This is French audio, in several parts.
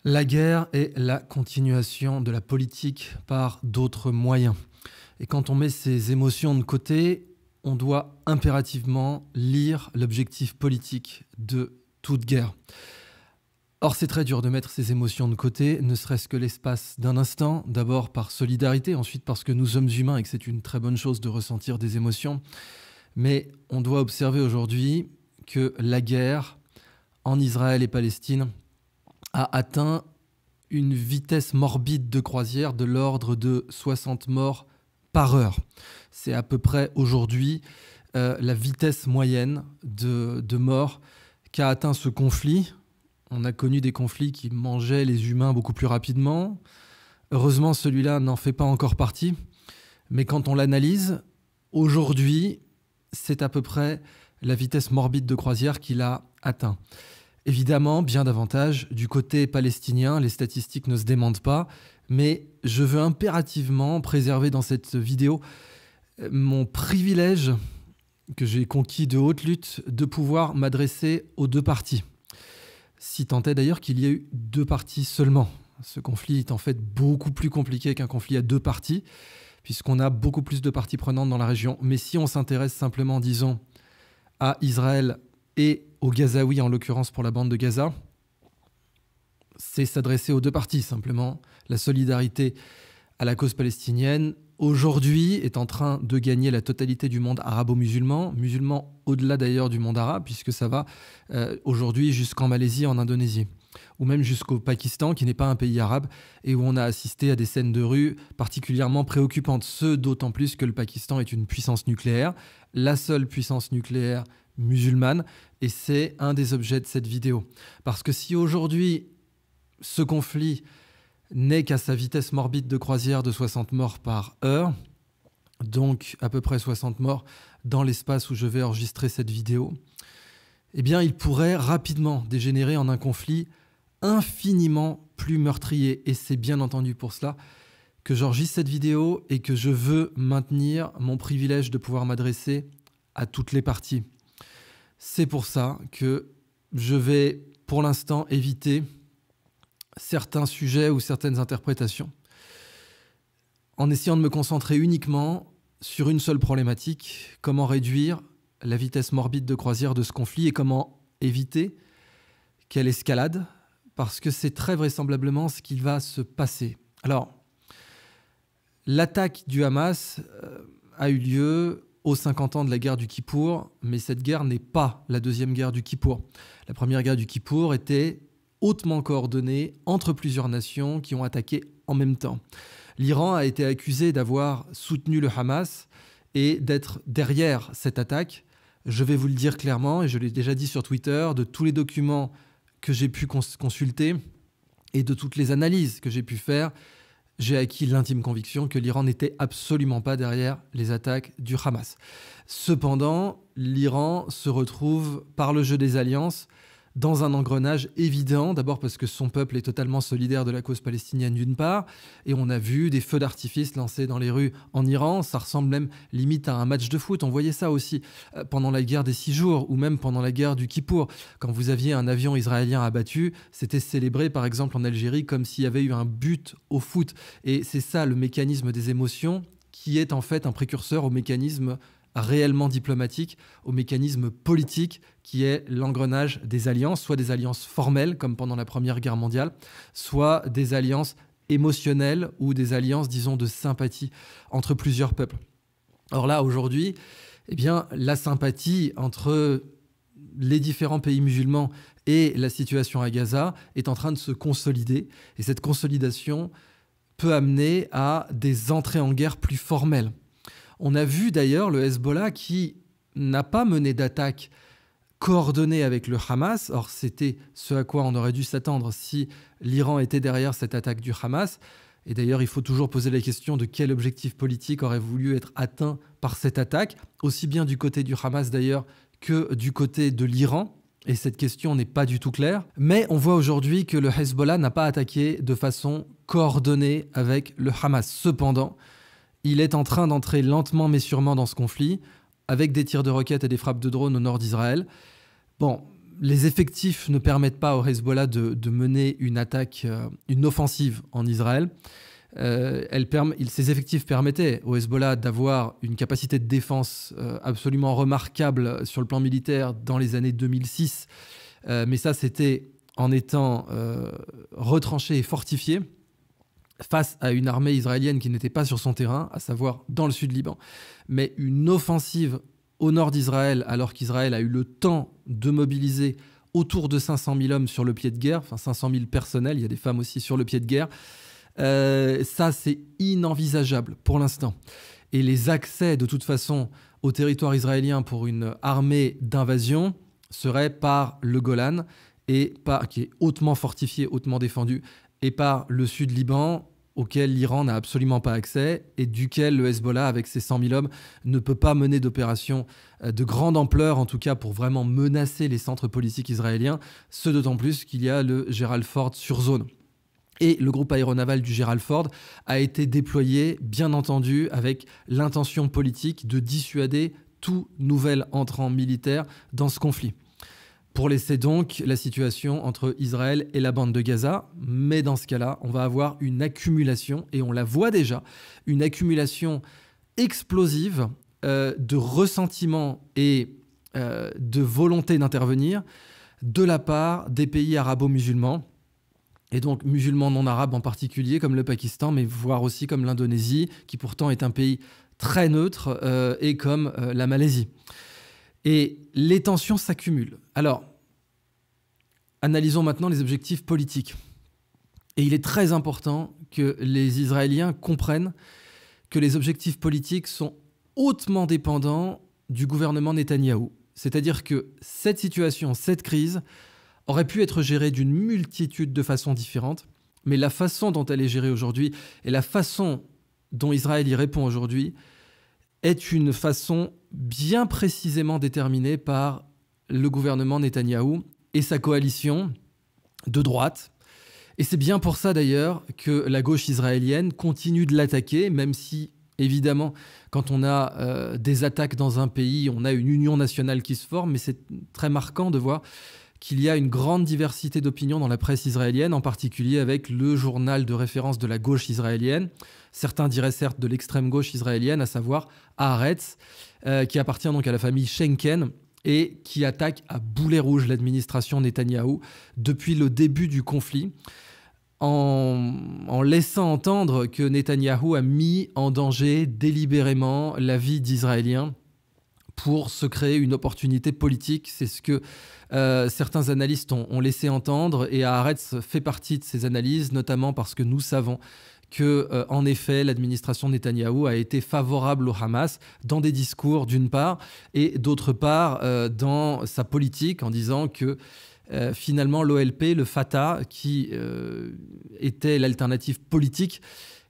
La guerre est la continuation de la politique par d'autres moyens. Et quand on met ses émotions de côté, on doit impérativement lire l'objectif politique de toute guerre. Or, c'est très dur de mettre ses émotions de côté, ne serait-ce que l'espace d'un instant, d'abord par solidarité, ensuite parce que nous sommes humains et que c'est une très bonne chose de ressentir des émotions. Mais on doit observer aujourd'hui que la guerre en Israël et Palestine a atteint une vitesse morbide de croisière de l'ordre de 60 morts par heure. C'est à peu près aujourd'hui la vitesse moyenne de morts qu'a atteint ce conflit. On a connu des conflits qui mangeaient les humains beaucoup plus rapidement. Heureusement, celui-là n'en fait pas encore partie. Mais quand on l'analyse, aujourd'hui, c'est à peu près la vitesse morbide de croisière qu'il a atteint. Évidemment, bien davantage, du côté palestinien, les statistiques ne se démentent pas, mais je veux impérativement préserver dans cette vidéo mon privilège que j'ai conquis de haute lutte de pouvoir m'adresser aux deux parties. Si tant est d'ailleurs qu'il y ait eu deux parties seulement. Ce conflit est en fait beaucoup plus compliqué qu'un conflit à deux parties, puisqu'on a beaucoup plus de parties prenantes dans la région. Mais si on s'intéresse simplement, disons, à Israël et aux Gazaouis, en l'occurrence pour la bande de Gaza, c'est s'adresser aux deux parties, simplement. La solidarité à la cause palestinienne, aujourd'hui, est en train de gagner la totalité du monde arabo-musulman, musulman au-delà d'ailleurs du monde arabe, puisque ça va aujourd'hui jusqu'en Malaisie, en Indonésie, ou même jusqu'au Pakistan, qui n'est pas un pays arabe, et où on a assisté à des scènes de rue particulièrement préoccupantes. Ce d'autant plus que le Pakistan est une puissance nucléaire, la seule puissance nucléaire musulmane, et c'est un des objets de cette vidéo. Parce que si aujourd'hui, ce conflit n'est qu'à sa vitesse morbide de croisière de 60 morts par heure, donc à peu près 60 morts dans l'espace où je vais enregistrer cette vidéo, eh bien, il pourrait rapidement dégénérer en un conflit infiniment plus meurtrier. Et c'est bien entendu pour cela que j'enregistre cette vidéo et que je veux maintenir mon privilège de pouvoir m'adresser à toutes les parties. C'est pour ça que je vais, pour l'instant, éviter certains sujets ou certaines interprétations, en essayant de me concentrer uniquement sur une seule problématique: comment réduire la vitesse morbide de croisière de ce conflit et comment éviter qu'elle escalade, parce que c'est très vraisemblablement ce qui va se passer. Alors, l'attaque du Hamas a eu lieu aux 50 ans de la guerre du Kippour, mais cette guerre n'est pas la deuxième guerre du Kippour. La première guerre du Kippour était hautement coordonnée entre plusieurs nations qui ont attaqué en même temps. L'Iran a été accusé d'avoir soutenu le Hamas et d'être derrière cette attaque. Je vais vous le dire clairement, et je l'ai déjà dit sur Twitter, de tous les documents que j'ai pu consulter et de toutes les analyses que j'ai pu faire, j'ai acquis l'intime conviction que l'Iran n'était absolument pas derrière les attaques du Hamas. Cependant, l'Iran se retrouve, par le jeu des alliances, dans un engrenage évident, d'abord parce que son peuple est totalement solidaire de la cause palestinienne d'une part, et on a vu des feux d'artifice lancés dans les rues en Iran, ça ressemble même limite à un match de foot. On voyait ça aussi pendant la guerre des 6 jours, ou même pendant la guerre du Kippour. Quand vous aviez un avion israélien abattu, c'était célébré par exemple en Algérie comme s'il y avait eu un but au foot. Et c'est ça le mécanisme des émotions, qui est en fait un précurseur au mécanisme réellement diplomatique, au mécanisme politique qui est l'engrenage des alliances, soit des alliances formelles comme pendant la Première Guerre mondiale, soit des alliances émotionnelles ou des alliances, disons, de sympathie entre plusieurs peuples. Or là, aujourd'hui, eh bien, la sympathie entre les différents pays musulmans et la situation à Gaza est en train de se consolider, et cette consolidation peut amener à des entrées en guerre plus formelles. On a vu d'ailleurs le Hezbollah qui n'a pas mené d'attaque coordonnée avec le Hamas. Or, c'était ce à quoi on aurait dû s'attendre si l'Iran était derrière cette attaque du Hamas. Et d'ailleurs, il faut toujours poser la question de quel objectif politique aurait voulu être atteint par cette attaque, aussi bien du côté du Hamas d'ailleurs que du côté de l'Iran. Et cette question n'est pas du tout claire. Mais on voit aujourd'hui que le Hezbollah n'a pas attaqué de façon coordonnée avec le Hamas. Cependant, il est en train d'entrer lentement mais sûrement dans ce conflit, avec des tirs de roquettes et des frappes de drones au nord d'Israël. Bon, les effectifs ne permettent pas au Hezbollah de mener une attaque, une offensive en Israël. Ces effectifs permettaient au Hezbollah d'avoir une capacité de défense absolument remarquable sur le plan militaire dans les années 2006. Mais ça, c'était en étant retranché et fortifié face à une armée israélienne qui n'était pas sur son terrain, à savoir dans le sud Liban. Mais une offensive au nord d'Israël, alors qu'Israël a eu le temps de mobiliser autour de 500 000 hommes sur le pied de guerre, enfin 500 000 personnels, il y a des femmes aussi sur le pied de guerre, ça c'est inenvisageable pour l'instant. Et les accès de toute façon au territoire israélien pour une armée d'invasion seraient par le Golan, qui est hautement fortifié, hautement défendu, et par le sud Liban, auquel l'Iran n'a absolument pas accès et duquel le Hezbollah, avec ses 100 000 hommes, ne peut pas mener d'opération de grande ampleur, en tout cas pour vraiment menacer les centres politiques israéliens, ce d'autant plus qu'il y a le Gerald Ford sur zone. Et le groupe aéronaval du Gerald Ford a été déployé, bien entendu, avec l'intention politique de dissuader tout nouvel entrant militaire dans ce conflit, pour laisser donc la situation entre Israël et la bande de Gaza. Mais dans ce cas-là, on va avoir une accumulation, et on la voit déjà, une accumulation explosive de ressentiment et de volonté d'intervenir de la part des pays arabo-musulmans, et donc musulmans non arabes en particulier, comme le Pakistan, mais voire aussi comme l'Indonésie, qui pourtant est un pays très neutre, et comme la Malaisie. Et les tensions s'accumulent. Alors, analysons maintenant les objectifs politiques. Et il est très important que les Israéliens comprennent que les objectifs politiques sont hautement dépendants du gouvernement Netanyahou. C'est-à-dire que cette situation, cette crise, aurait pu être gérée d'une multitude de façons différentes, mais la façon dont elle est gérée aujourd'hui et la façon dont Israël y répond aujourd'hui est une façon bien précisément déterminée par le gouvernement Netanyahou et sa coalition de droite. Et c'est bien pour ça d'ailleurs que la gauche israélienne continue de l'attaquer, même si, évidemment, quand on a des attaques dans un pays, on a une union nationale qui se forme, mais c'est très marquant de voir qu'il y a une grande diversité d'opinions dans la presse israélienne, en particulier avec le journal de référence de la gauche israélienne. Certains diraient certes de l'extrême gauche israélienne, à savoir Haaretz, qui appartient donc à la famille Schenken et qui attaque à boulet rouge l'administration Netanyahou depuis le début du conflit, en laissant entendre que Netanyahou a mis en danger délibérément la vie d'Israéliens pour se créer une opportunité politique. C'est ce que certains analystes ont laissé entendre, et Haaretz fait partie de ces analyses, notamment parce que nous savons que, en effet, l'administration Netanyahou a été favorable au Hamas dans des discours d'une part, et d'autre part dans sa politique, en disant que finalement l'OLP, le Fatah, qui était l'alternative politique,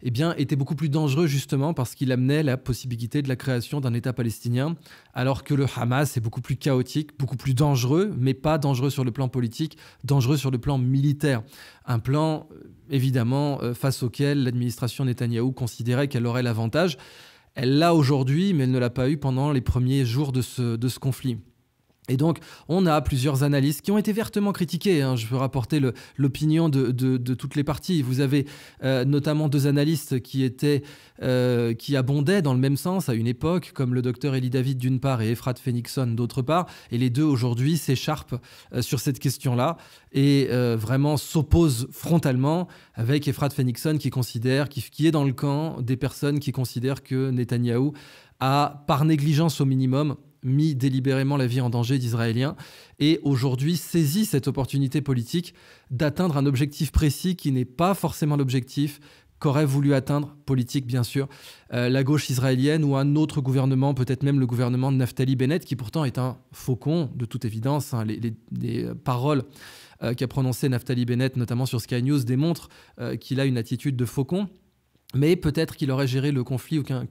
eh bien, était beaucoup plus dangereux justement parce qu'il amenait la possibilité de la création d'un État palestinien, alors que le Hamas est beaucoup plus chaotique, beaucoup plus dangereux, mais pas dangereux sur le plan politique, dangereux sur le plan militaire. Un plan, évidemment, face auquel l'administration Netanyahou considérait qu'elle aurait l'avantage. Elle l'a aujourd'hui, mais elle ne l'a pas eu pendant les premiers jours de ce conflit. Et donc, on a plusieurs analystes qui ont été vertement critiquées. Je peux rapporter l'opinion de toutes les parties. Vous avez notamment deux analystes qui abondaient dans le même sens à une époque, comme le docteur Eli David d'une part et Efrat Fenixson d'autre part. Et les deux, aujourd'hui, s'écharpent sur cette question-là et vraiment s'opposent frontalement, avec Efrat Fenixson qui est dans le camp des personnes qui considèrent que Netanyahou a, par négligence au minimum, mis délibérément la vie en danger d'Israéliens, et aujourd'hui saisit cette opportunité politique d'atteindre un objectif précis qui n'est pas forcément l'objectif qu'aurait voulu atteindre, politique bien sûr, la gauche israélienne ou un autre gouvernement, peut-être même le gouvernement de Naftali Bennett, qui pourtant est un faucon, de toute évidence. Les paroles qu'a prononcées Naftali Bennett, notamment sur Sky News, démontrent qu'il a une attitude de faucon. Mais peut-être qu'il aurait géré le conflit, ou qu'un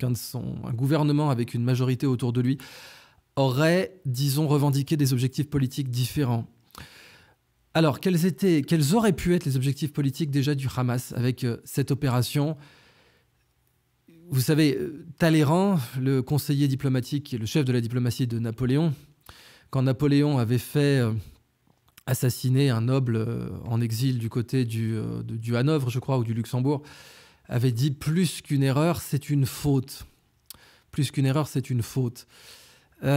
gouvernement avec une majorité autour de lui aurait, disons, revendiqué des objectifs politiques différents. Alors, quels auraient pu être les objectifs politiques déjà du Hamas avec cette opération ? Vous savez, Talleyrand, le conseiller diplomatique et le chef de la diplomatie de Napoléon, quand Napoléon avait fait assassiné un noble en exil du côté du Hanovre, je crois, ou du Luxembourg, avait dit « plus qu'une erreur, c'est une faute ». Plus qu'une erreur, c'est une faute. C'est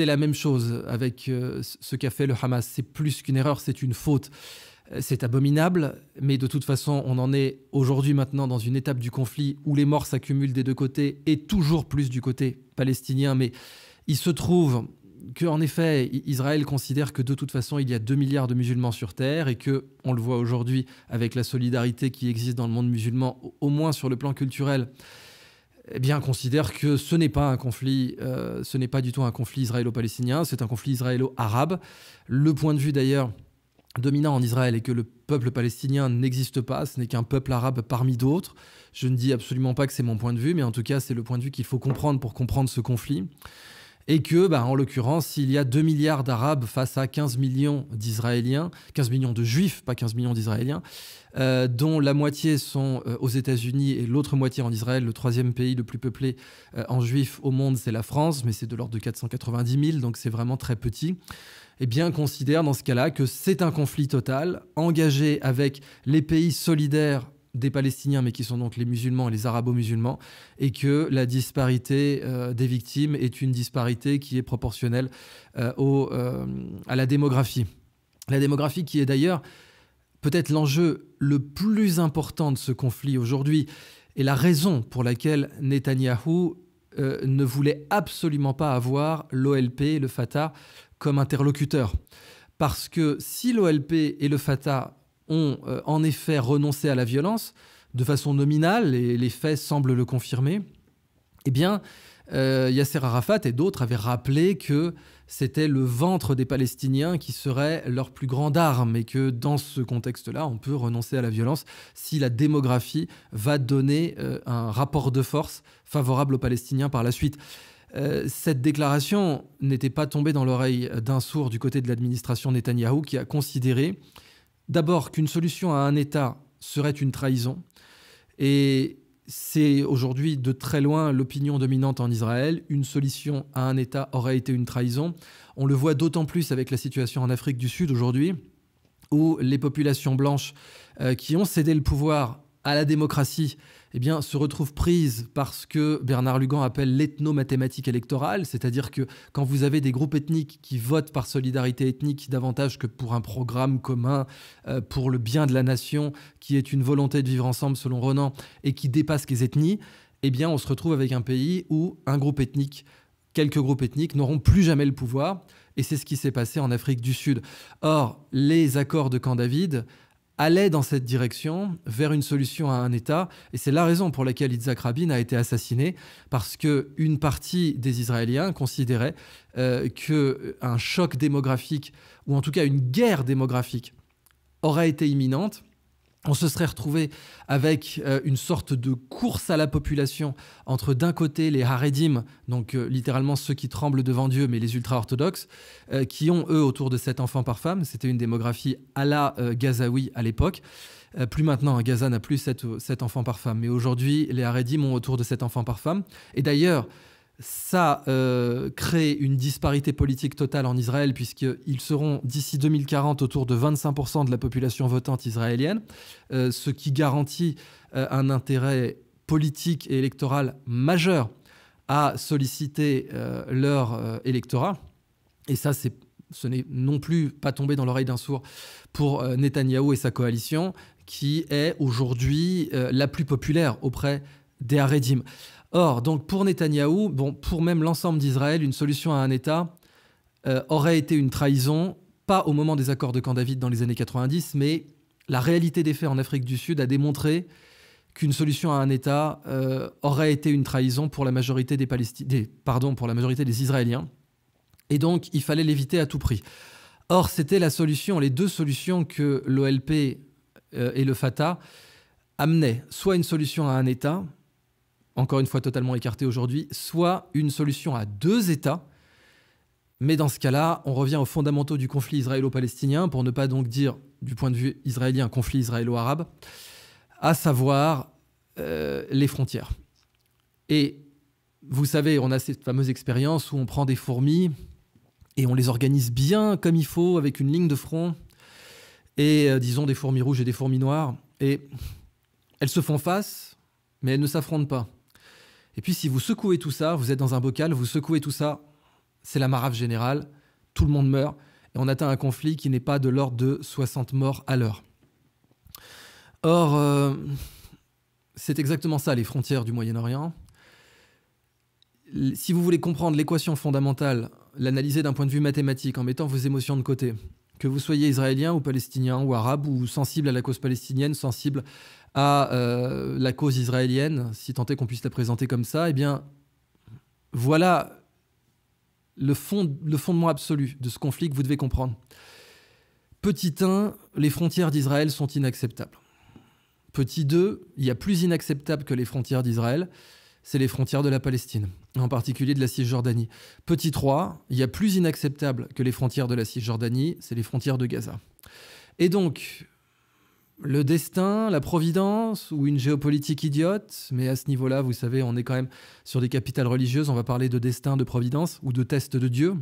la même chose avec ce qu'a fait le Hamas. C'est plus qu'une erreur, c'est une faute. C'est abominable, mais de toute façon, on en est aujourd'hui maintenant dans une étape du conflit où les morts s'accumulent des deux côtés et toujours plus du côté palestinien. Mais il se trouve qu'en effet, Israël considère que de toute façon, il y a 2 milliards de musulmans sur Terre et que, on le voit aujourd'hui avec la solidarité qui existe dans le monde musulman, au moins sur le plan culturel, eh bien, considère que ce n'est pas un conflit, ce n'est pas du tout un conflit israélo-palestinien, c'est un conflit israélo-arabe. Le point de vue d'ailleurs dominant en Israël est que le peuple palestinien n'existe pas, ce n'est qu'un peuple arabe parmi d'autres. Je ne dis absolument pas que c'est mon point de vue, mais en tout cas, c'est le point de vue qu'il faut comprendre pour comprendre ce conflit. Et que, en l'occurrence, il y a 2 milliards d'Arabes face à 15 millions d'Israéliens, 15 millions de Juifs, pas 15 millions d'Israéliens, dont la moitié sont aux États-Unis et l'autre moitié en Israël. Le troisième pays le plus peuplé en Juifs au monde, c'est la France, mais c'est de l'ordre de 490 000, donc c'est vraiment très petit. Eh bien, considère dans ce cas-là que c'est un conflit total, engagé avec les pays solidaires des Palestiniens, mais qui sont donc les musulmans et les arabo-musulmans, et que la disparité des victimes est une disparité qui est proportionnelle à la démographie. La démographie qui est d'ailleurs peut-être l'enjeu le plus important de ce conflit aujourd'hui, et la raison pour laquelle Netanyahou ne voulait absolument pas avoir l'OLP, le Fatah, comme interlocuteur. Parce que si l'OLP et le Fatah ont en effet renoncé à la violence, de façon nominale, et les faits semblent le confirmer, eh bien, Yasser Arafat et d'autres avaient rappelé que c'était le ventre des Palestiniens qui serait leur plus grande arme et que dans ce contexte-là, on peut renoncer à la violence si la démographie va donner un rapport de force favorable aux Palestiniens par la suite. Cette déclaration n'était pas tombée dans l'oreille d'un sourd du côté de l'administration Netanyahou qui a considéré d'abord qu'une solution à un État serait une trahison. Et c'est aujourd'hui de très loin l'opinion dominante en Israël. Une solution à un État aurait été une trahison. On le voit d'autant plus avec la situation en Afrique du Sud aujourd'hui, où les populations blanches qui ont cédé le pouvoir à la démocratie eh bien, se retrouvent prises par ce que Bernard Lugan appelle l'ethno-mathématique électorale, c'est-à-dire que quand vous avez des groupes ethniques qui votent par solidarité ethnique davantage que pour un programme commun, pour le bien de la nation, qui est une volonté de vivre ensemble selon Renan, et qui dépasse les ethnies, eh bien, on se retrouve avec un pays où un groupe ethnique, quelques groupes ethniques n'auront plus jamais le pouvoir, et c'est ce qui s'est passé en Afrique du Sud. Or, les accords de Camp David allait dans cette direction, vers une solution à un État. Et c'est la raison pour laquelle Yitzhak Rabin a été assassiné, parce qu'une partie des Israéliens considérait qu'un choc démographique, ou en tout cas une guerre démographique, aurait été imminente. On se serait retrouvé avec une sorte de course à la population entre d'un côté les Haredim, donc littéralement ceux qui tremblent devant Dieu, mais les ultra-orthodoxes, qui ont eux autour de 7 enfants par femme. C'était une démographie à la gazaoui à l'époque. Plus maintenant, Gaza n'a plus 7 enfants par femme, mais aujourd'hui les Haredim ont autour de 7 enfants par femme. Et d'ailleurs, ça crée une disparité politique totale en Israël, puisqu'ils seront d'ici 2040 autour de 25% de la population votante israélienne, ce qui garantit un intérêt politique et électoral majeur à solliciter leur électorat. Et ça, ce n'est non plus pas tombé dans l'oreille d'un sourd pour Netanyahou et sa coalition, qui est aujourd'hui la plus populaire auprès des Haredim. Or, donc pour Netanyahou, pour même l'ensemble d'Israël, une solution à un État aurait été une trahison, pas au moment des accords de Camp David dans les années 90, mais la réalité des faits en Afrique du Sud a démontré qu'une solution à un État aurait été une trahison pour la majorité pour la majorité des Israéliens. Et donc, il fallait l'éviter à tout prix. Or, c'était les deux solutions que l'OLP et le Fatah amenaient. Soit une solution à un État, encore une fois totalement écarté aujourd'hui, soit une solution à 2 États. Mais dans ce cas-là, on revient aux fondamentaux du conflit israélo-palestinien, pour ne pas donc dire, du point de vue israélien, conflit israélo-arabe, à savoir les frontières. Et vous savez, on a cette fameuse expérience où on prend des fourmis et on les organise bien comme il faut, avec une ligne de front, et disons des fourmis rouges et des fourmis noires, et elles se font face, mais elles ne s'affrontent pas. Et puis si vous secouez tout ça, vous êtes dans un bocal, vous secouez tout ça, c'est la marave générale, tout le monde meurt, et on atteint un conflit qui n'est pas de l'ordre de 60 morts à l'heure. Or, c'est exactement ça les frontières du Moyen-Orient. Si vous voulez comprendre l'équation fondamentale, l'analyser d'un point de vue mathématique en mettant vos émotions de côté, que vous soyez israélien ou palestinien ou arabe ou sensible à la cause palestinienne, sensible à la cause israélienne, si tant est qu'on puisse la présenter comme ça, eh bien, voilà le fondement absolu de ce conflit que vous devez comprendre. Petit 1, les frontières d'Israël sont inacceptables. Petit 2, il y a plus inacceptable que les frontières d'Israël, c'est les frontières de la Palestine, en particulier de la Cisjordanie. Petit 3, il y a plus inacceptable que les frontières de la Cisjordanie, c'est les frontières de Gaza. Et donc, le destin, la providence ou une géopolitique idiote, mais à ce niveau-là, vous savez, on est quand même sur des capitales religieuses, on va parler de destin, de providence ou de test de Dieu.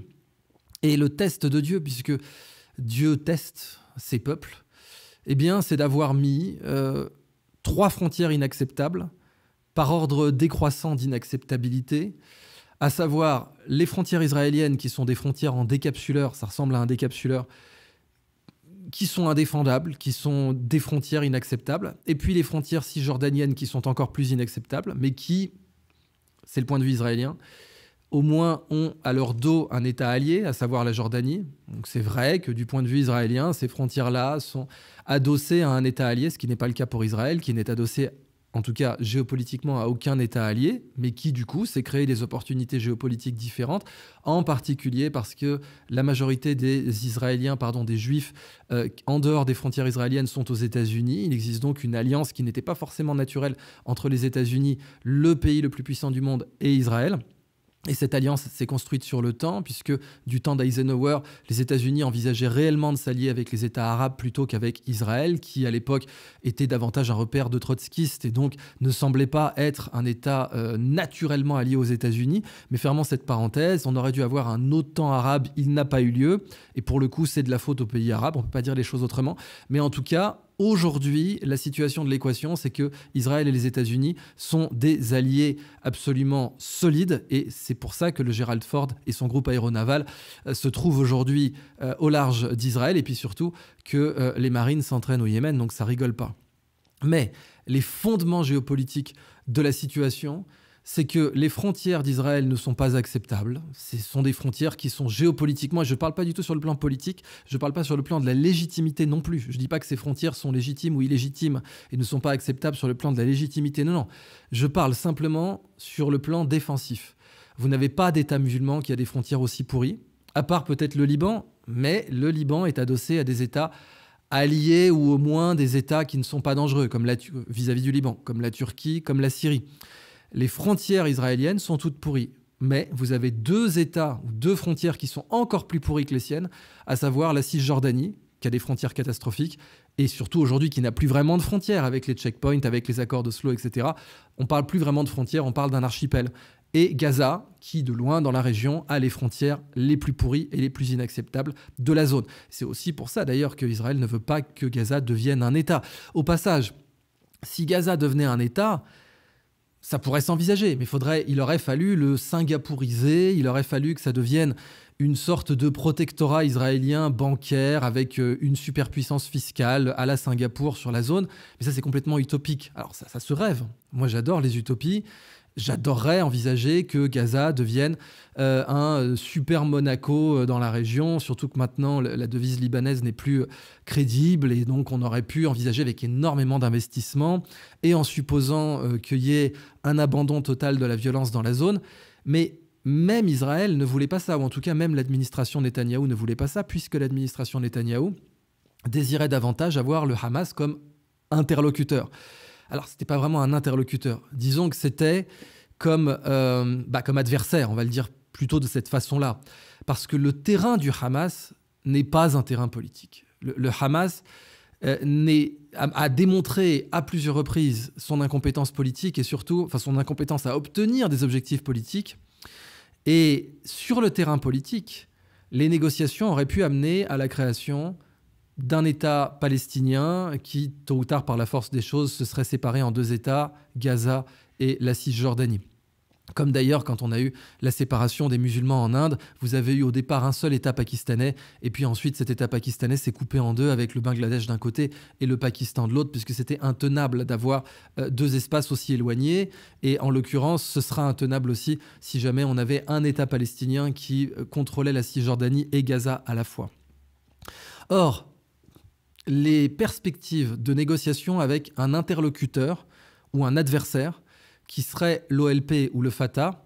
Et le test de Dieu, puisque Dieu teste ses peuples, eh bien, c'est d'avoir mis 3 frontières inacceptables par ordre décroissant d'inacceptabilité, à savoir les frontières israéliennes qui sont des frontières en décapsuleur, ça ressemble à un décapsuleur, qui sont indéfendables, qui sont des frontières inacceptables, et puis les frontières cisjordaniennes qui sont encore plus inacceptables, mais qui, c'est le point de vue israélien, au moins ont à leur dos un État allié, à savoir la Jordanie. Donc c'est vrai que du point de vue israélien, ces frontières-là sont adossées à un État allié, ce qui n'est pas le cas pour Israël, qui n'est adossé en tout cas géopolitiquement à aucun État allié, mais qui du coup s'est créé des opportunités géopolitiques différentes, en particulier parce que la majorité des Israéliens, des Juifs, en dehors des frontières israéliennes sont aux États-Unis. Il existe donc une alliance qui n'était pas forcément naturelle entre les États-Unis, le pays le plus puissant du monde, et Israël. Et cette alliance s'est construite sur le temps, puisque du temps d'Eisenhower, les États-Unis envisageaient réellement de s'allier avec les États arabes plutôt qu'avec Israël, qui à l'époque était davantage un repère de trotskistes et donc ne semblait pas être un État naturellement allié aux États-Unis. Mais fermons cette parenthèse, on aurait dû avoir un OTAN arabe, il n'a pas eu lieu. Et pour le coup, c'est de la faute aux pays arabes, on ne peut pas dire les choses autrement. Mais en tout cas, aujourd'hui, la situation de l'équation, c'est que Israël et les États-Unis sont des alliés absolument solides, et c'est pour ça que le Gerald Ford et son groupe aéronaval se trouvent aujourd'hui au large d'Israël, et puis surtout que les marines s'entraînent au Yémen, donc ça rigole pas. Mais les fondements géopolitiques de la situation, c'est que les frontières d'Israël ne sont pas acceptables. Ce sont des frontières qui sont géopolitiquement, et je ne parle pas du tout sur le plan politique, je ne parle pas sur le plan de la légitimité non plus. Je ne dis pas que ces frontières sont légitimes ou illégitimes et ne sont pas acceptables sur le plan de la légitimité. Non, non. Je parle simplement sur le plan défensif. Vous n'avez pas d'État musulman qui a des frontières aussi pourries, à part peut-être le Liban, mais le Liban est adossé à des États alliés ou au moins des États qui ne sont pas dangereux, comme vis-à-vis du Liban, comme la Turquie, comme la Syrie. Les frontières israéliennes sont toutes pourries, mais vous avez 2 États ou 2 frontières qui sont encore plus pourries que les siennes, à savoir la Cisjordanie, qui a des frontières catastrophiques, et surtout aujourd'hui qui n'a plus vraiment de frontières avec les checkpoints, avec les accords d'Oslo, etc. On ne parle plus vraiment de frontières, on parle d'un archipel. Et Gaza, qui de loin dans la région a les frontières les plus pourries et les plus inacceptables de la zone. C'est aussi pour ça d'ailleurs qu'Israël ne veut pas que Gaza devienne un État. Au passage, si Gaza devenait un État, ça pourrait s'envisager, mais il aurait fallu le singapouriser, il aurait fallu que ça devienne une sorte de protectorat israélien bancaire avec une superpuissance fiscale à la Singapour sur la zone. Mais ça, c'est complètement utopique. Alors ça se rêve. Moi, j'adore les utopies. J'adorerais envisager que Gaza devienne un super Monaco dans la région, surtout que maintenant la devise libanaise n'est plus crédible et donc on aurait pu envisager avec énormément d'investissements et en supposant qu'il y ait un abandon total de la violence dans la zone. Mais même Israël ne voulait pas ça, ou en tout cas même l'administration Netanyahou ne voulait pas ça, puisque l'administration Netanyahou désirait davantage avoir le Hamas comme interlocuteur. Alors, ce n'était pas vraiment un interlocuteur. Disons que c'était comme adversaire, on va le dire plutôt de cette façon-là. Parce que le terrain du Hamas n'est pas un terrain politique. Le Hamas a démontré à plusieurs reprises son incompétence politique et surtout son incompétence à obtenir des objectifs politiques. Et sur le terrain politique, les négociations auraient pu amener à la création d'un État palestinien qui, tôt ou tard, par la force des choses, se serait séparé en deux États, Gaza et la Cisjordanie. Comme d'ailleurs, quand on a eu la séparation des musulmans en Inde, vous avez eu au départ un seul État pakistanais, et puis ensuite cet État pakistanais s'est coupé en deux avec le Bangladesh d'un côté et le Pakistan de l'autre, puisque c'était intenable d'avoir deux espaces aussi éloignés. Et en l'occurrence, ce sera intenable aussi si jamais on avait un État palestinien qui contrôlait la Cisjordanie et Gaza à la fois. Or, les perspectives de négociation avec un interlocuteur ou un adversaire qui serait l'OLP ou le Fatah,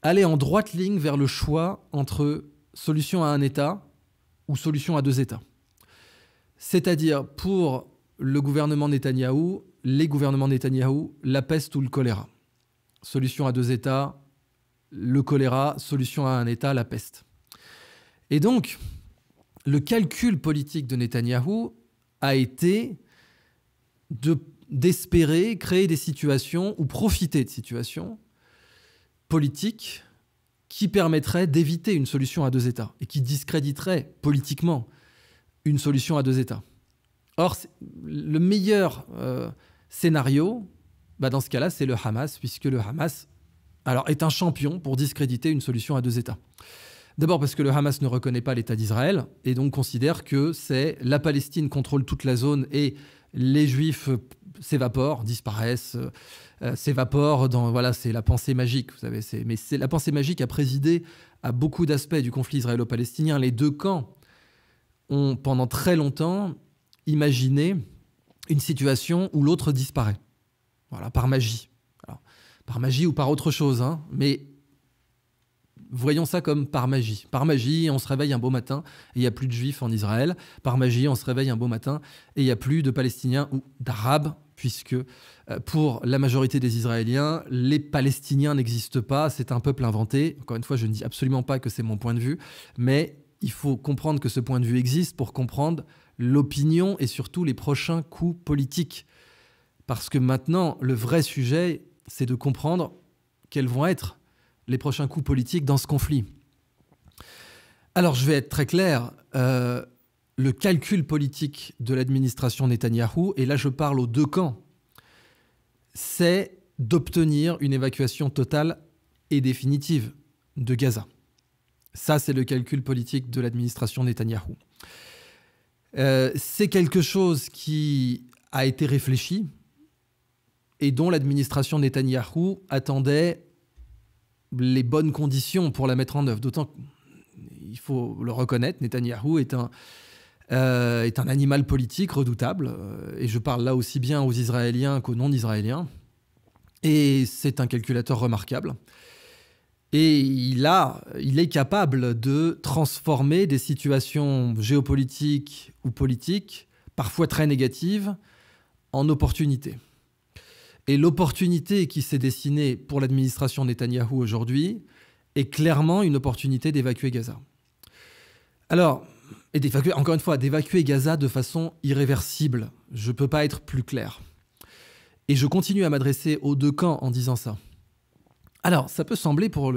aller en droite ligne vers le choix entre solution à un État ou solution à deux États. C'est-à-dire, pour le gouvernement Netanyahou, les gouvernements Netanyahou, la peste ou le choléra. Solution à deux États, le choléra, solution à un État, la peste. Et donc, le calcul politique de Netanyahou a été d'espérer créer des situations ou profiter de situations politiques qui permettraient d'éviter une solution à deux États et qui discréditeraient politiquement une solution à deux États. Or, le meilleur scénario, dans ce cas-là, c'est le Hamas, puisque le Hamas est un champion pour discréditer une solution à deux États. D'abord parce que le Hamas ne reconnaît pas l'État d'Israël et donc considère que c'est la Palestine contrôle toute la zone et les Juifs s'évaporent, disparaissent, s'évaporent dans... Voilà, c'est la pensée magique, vous savez. Mais la pensée magique a présidé à beaucoup d'aspects du conflit israélo-palestinien. Les deux camps ont, pendant très longtemps, imaginé une situation où l'autre disparaît. Voilà, par magie. Alors, par magie ou par autre chose, hein, mais... Voyons ça comme par magie. Par magie, on se réveille un beau matin et il n'y a plus de Juifs en Israël. Par magie, on se réveille un beau matin et il n'y a plus de Palestiniens ou d'Arabes, puisque pour la majorité des Israéliens, les Palestiniens n'existent pas. C'est un peuple inventé. Encore une fois, je ne dis absolument pas que c'est mon point de vue, mais il faut comprendre que ce point de vue existe pour comprendre l'opinion et surtout les prochains coups politiques. Parce que maintenant, le vrai sujet, c'est de comprendre quels vont être les prochains coups politiques dans ce conflit. Alors, je vais être très clair. Le calcul politique de l'administration Netanyahou, et là je parle aux deux camps, c'est d'obtenir une évacuation totale et définitive de Gaza. Ça, c'est le calcul politique de l'administration Netanyahou. C'est quelque chose qui a été réfléchi et dont l'administration Netanyahou attendait les bonnes conditions pour la mettre en œuvre. D'autant qu'il faut le reconnaître, Netanyahou est un animal politique redoutable. Et je parle là aussi bien aux Israéliens qu'aux non-Israéliens. Et c'est un calculateur remarquable. Et il est capable de transformer des situations géopolitiques ou politiques, parfois très négatives, en opportunités. Et l'opportunité qui s'est dessinée pour l'administration Netanyahou aujourd'hui est clairement une opportunité d'évacuer Gaza. Alors, et encore une fois, d'évacuer Gaza de façon irréversible. Je ne peux pas être plus clair. Et je continue à m'adresser aux deux camps en disant ça. Alors, ça peut sembler pour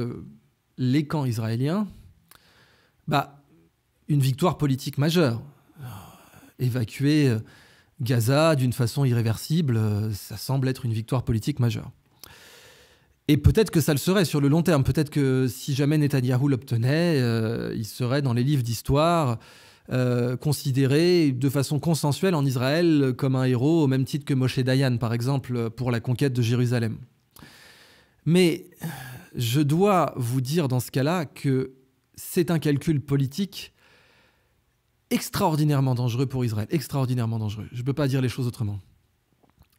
les camps israéliens une victoire politique majeure. Évacuer Gaza d'une façon irréversible, ça semble être une victoire politique majeure. Et peut-être que ça le serait sur le long terme. Peut-être que si jamais Netanyahou l'obtenait, il serait dans les livres d'histoire considéré de façon consensuelle en Israël comme un héros, au même titre que Moshe Dayan, par exemple, pour la conquête de Jérusalem. Mais je dois vous dire dans ce cas-là que c'est un calcul politique extraordinairement dangereux pour Israël, extraordinairement dangereux. Je ne peux pas dire les choses autrement.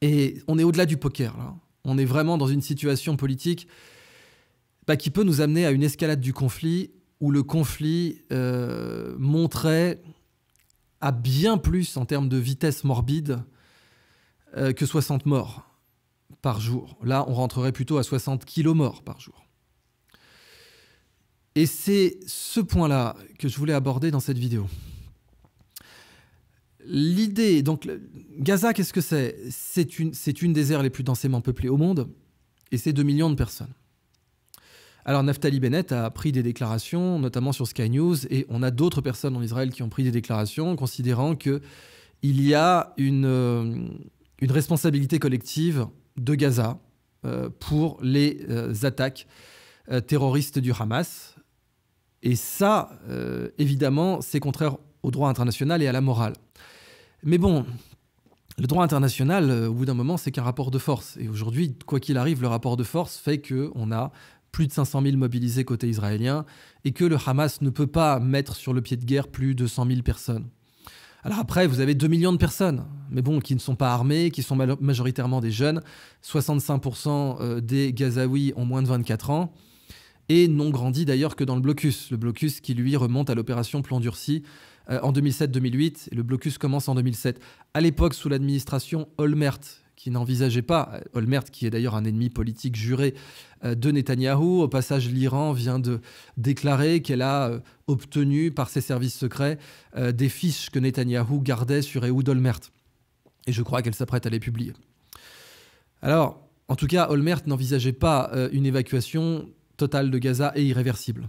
Et on est au-delà du poker, là. On est vraiment dans une situation politique qui peut nous amener à une escalade du conflit, où le conflit monterait à bien plus en termes de vitesse morbide que 60 morts par jour. Là, on rentrerait plutôt à 60 kilos morts par jour. Et c'est ce point-là que je voulais aborder dans cette vidéo. L'idée, donc Gaza, qu'est-ce que c'est ? C'est une des aires les plus densément peuplées au monde et c'est 2 millions de personnes. Alors Naftali Bennett a pris des déclarations, notamment sur Sky News, et on a d'autres personnes en Israël qui ont pris des déclarations considérant qu'il y a une responsabilité collective de Gaza pour les attaques terroristes du Hamas. Et ça, évidemment, c'est contraire au droit international et à la morale. Mais bon, le droit international, au bout d'un moment, c'est qu'un rapport de force. Et aujourd'hui, quoi qu'il arrive, le rapport de force fait qu'on a plus de 500 000 mobilisés côté israélien et que le Hamas ne peut pas mettre sur le pied de guerre plus de 100 000 personnes. Alors après, vous avez 2 millions de personnes, mais bon, qui ne sont pas armées, qui sont majoritairement des jeunes. 65% des Gazaouis ont moins de 24 ans et n'ont grandi d'ailleurs que dans le blocus. Le blocus qui, lui, remonte à l'opération Plan Durci en 2007-2008. Et le blocus commence en 2007. À l'époque, sous l'administration Olmert, qui n'envisageait pas, Olmert qui est d'ailleurs un ennemi politique juré de Netanyahou. Au passage, l'Iran vient de déclarer qu'elle a obtenu par ses services secrets des fiches que Netanyahou gardait sur Ehud Olmert. Et je crois qu'elle s'apprête à les publier. Alors, en tout cas, Olmert n'envisageait pas une évacuation totale de Gaza et irréversible.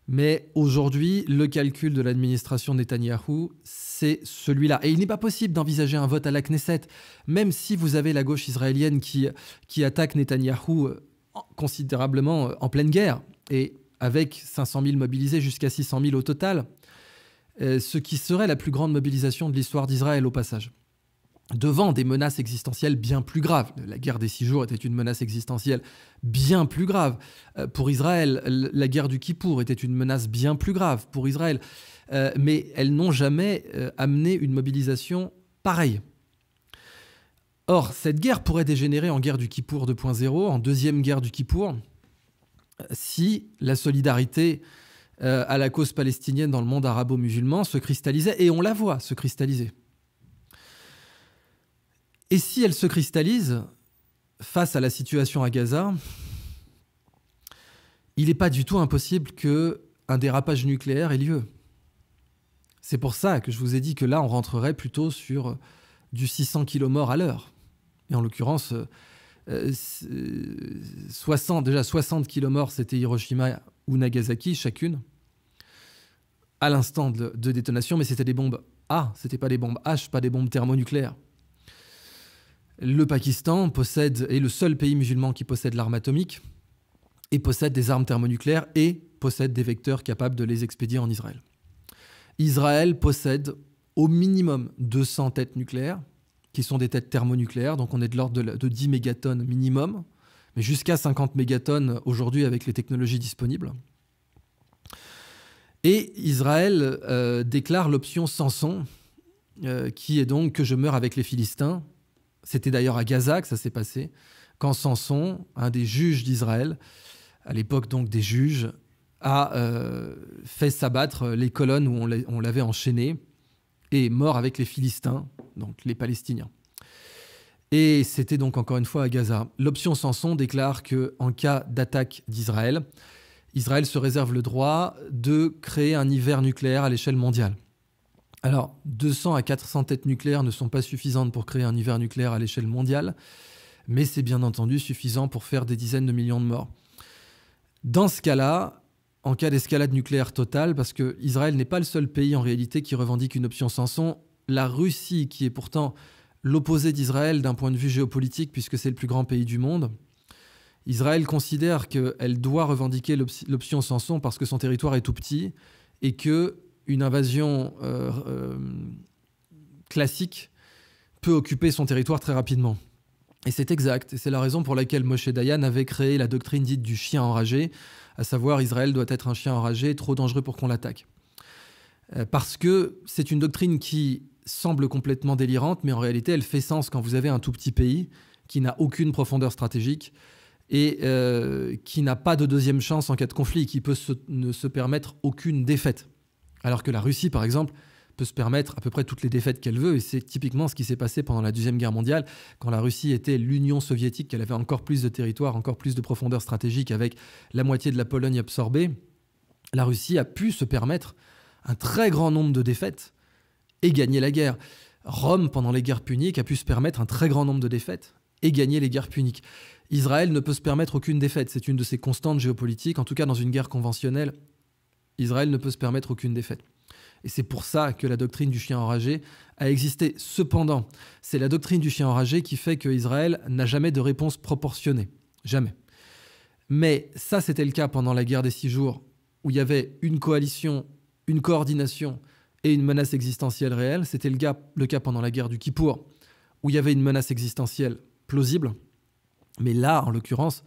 Mais aujourd'hui, le calcul de l'administration Netanyahou, c'est celui-là. Et il n'est pas possible d'envisager un vote à la Knesset, même si vous avez la gauche israélienne qui attaque Netanyahou considérablement en pleine guerre, et avec 500 000 mobilisés jusqu'à 600 000 au total, ce qui serait la plus grande mobilisation de l'histoire d'Israël au passage. Devant des menaces existentielles bien plus graves. La guerre des 6 jours était une menace existentielle bien plus grave. Pour Israël, la guerre du Kippour était une menace bien plus grave pour Israël. Mais elles n'ont jamais amené une mobilisation pareille. Or, cette guerre pourrait dégénérer en guerre du Kippour 2.0, en deuxième guerre du Kippour, si la solidarité à la cause palestinienne dans le monde arabo-musulman se cristallisait, et on la voit se cristalliser. Et si elle se cristallise face à la situation à Gaza, il n'est pas du tout impossible qu'un dérapage nucléaire ait lieu. C'est pour ça que je vous ai dit que là, on rentrerait plutôt sur du 600 km à l'heure. Et en l'occurrence, 60 km, c'était Hiroshima ou Nagasaki, chacune, à l'instant de détonation, mais c'était des bombes A, c'était pas des bombes H, pas des bombes thermonucléaires. Le Pakistan est le seul pays musulman qui possède l'arme atomique et possède des armes thermonucléaires et possède des vecteurs capables de les expédier en Israël. Israël possède au minimum 200 têtes nucléaires, qui sont des têtes thermonucléaires, donc on est de l'ordre de 10 mégatonnes minimum, mais jusqu'à 50 mégatonnes aujourd'hui avec les technologies disponibles. Et Israël déclare l'option Samson, qui est donc que je meurs avec les Philistins. C'était d'ailleurs à Gaza que ça s'est passé, quand Samson, un des juges d'Israël, à l'époque donc des juges, a fait s'abattre les colonnes où on l'avait enchaîné et est mort avec les Philistins, donc les Palestiniens. Et c'était donc encore une fois à Gaza. L'option Samson déclare qu'en cas d'attaque d'Israël, Israël se réserve le droit de créer un hiver nucléaire à l'échelle mondiale. Alors, 200 à 400 têtes nucléaires ne sont pas suffisantes pour créer un hiver nucléaire à l'échelle mondiale, mais c'est bien entendu suffisant pour faire des dizaines de millions de morts. Dans ce cas-là, en cas d'escalade nucléaire totale, parce que Israël n'est pas le seul pays en réalité qui revendique une option Samson, la Russie, qui est pourtant l'opposé d'Israël d'un point de vue géopolitique, puisque c'est le plus grand pays du monde, Israël considère qu'elle doit revendiquer l'option Samson parce que son territoire est tout petit et que une invasion classique peut occuper son territoire très rapidement. Et c'est exact. Et c'est la raison pour laquelle Moshe Dayan avait créé la doctrine dite du chien enragé, à savoir Israël doit être un chien enragé, trop dangereux pour qu'on l'attaque. Parce que c'est une doctrine qui semble complètement délirante, mais en réalité, elle fait sens quand vous avez un tout petit pays qui n'a aucune profondeur stratégique et qui n'a pas de deuxième chance en cas de conflit, qui peut ne se permettre aucune défaite. Alors que la Russie, par exemple, peut se permettre à peu près toutes les défaites qu'elle veut. Et c'est typiquement ce qui s'est passé pendant la Deuxième Guerre mondiale, quand la Russie était l'Union soviétique, qu'elle avait encore plus de territoire, encore plus de profondeur stratégique, avec la moitié de la Pologne absorbée. La Russie a pu se permettre un très grand nombre de défaites et gagner la guerre. Rome, pendant les guerres puniques, a pu se permettre un très grand nombre de défaites et gagner les guerres puniques. Israël ne peut se permettre aucune défaite. C'est une de ses constantes géopolitiques. En tout cas, dans une guerre conventionnelle, Israël ne peut se permettre aucune défaite. Et c'est pour ça que la doctrine du chien enragé a existé. Cependant, c'est la doctrine du chien enragé qui fait qu'Israël n'a jamais de réponse proportionnée. Jamais. Mais ça, c'était le cas pendant la guerre des 6 jours, où il y avait une coalition, une coordination et une menace existentielle réelle. C'était le cas pendant la guerre du Kippour, où il y avait une menace existentielle plausible. Mais là, en l'occurrence,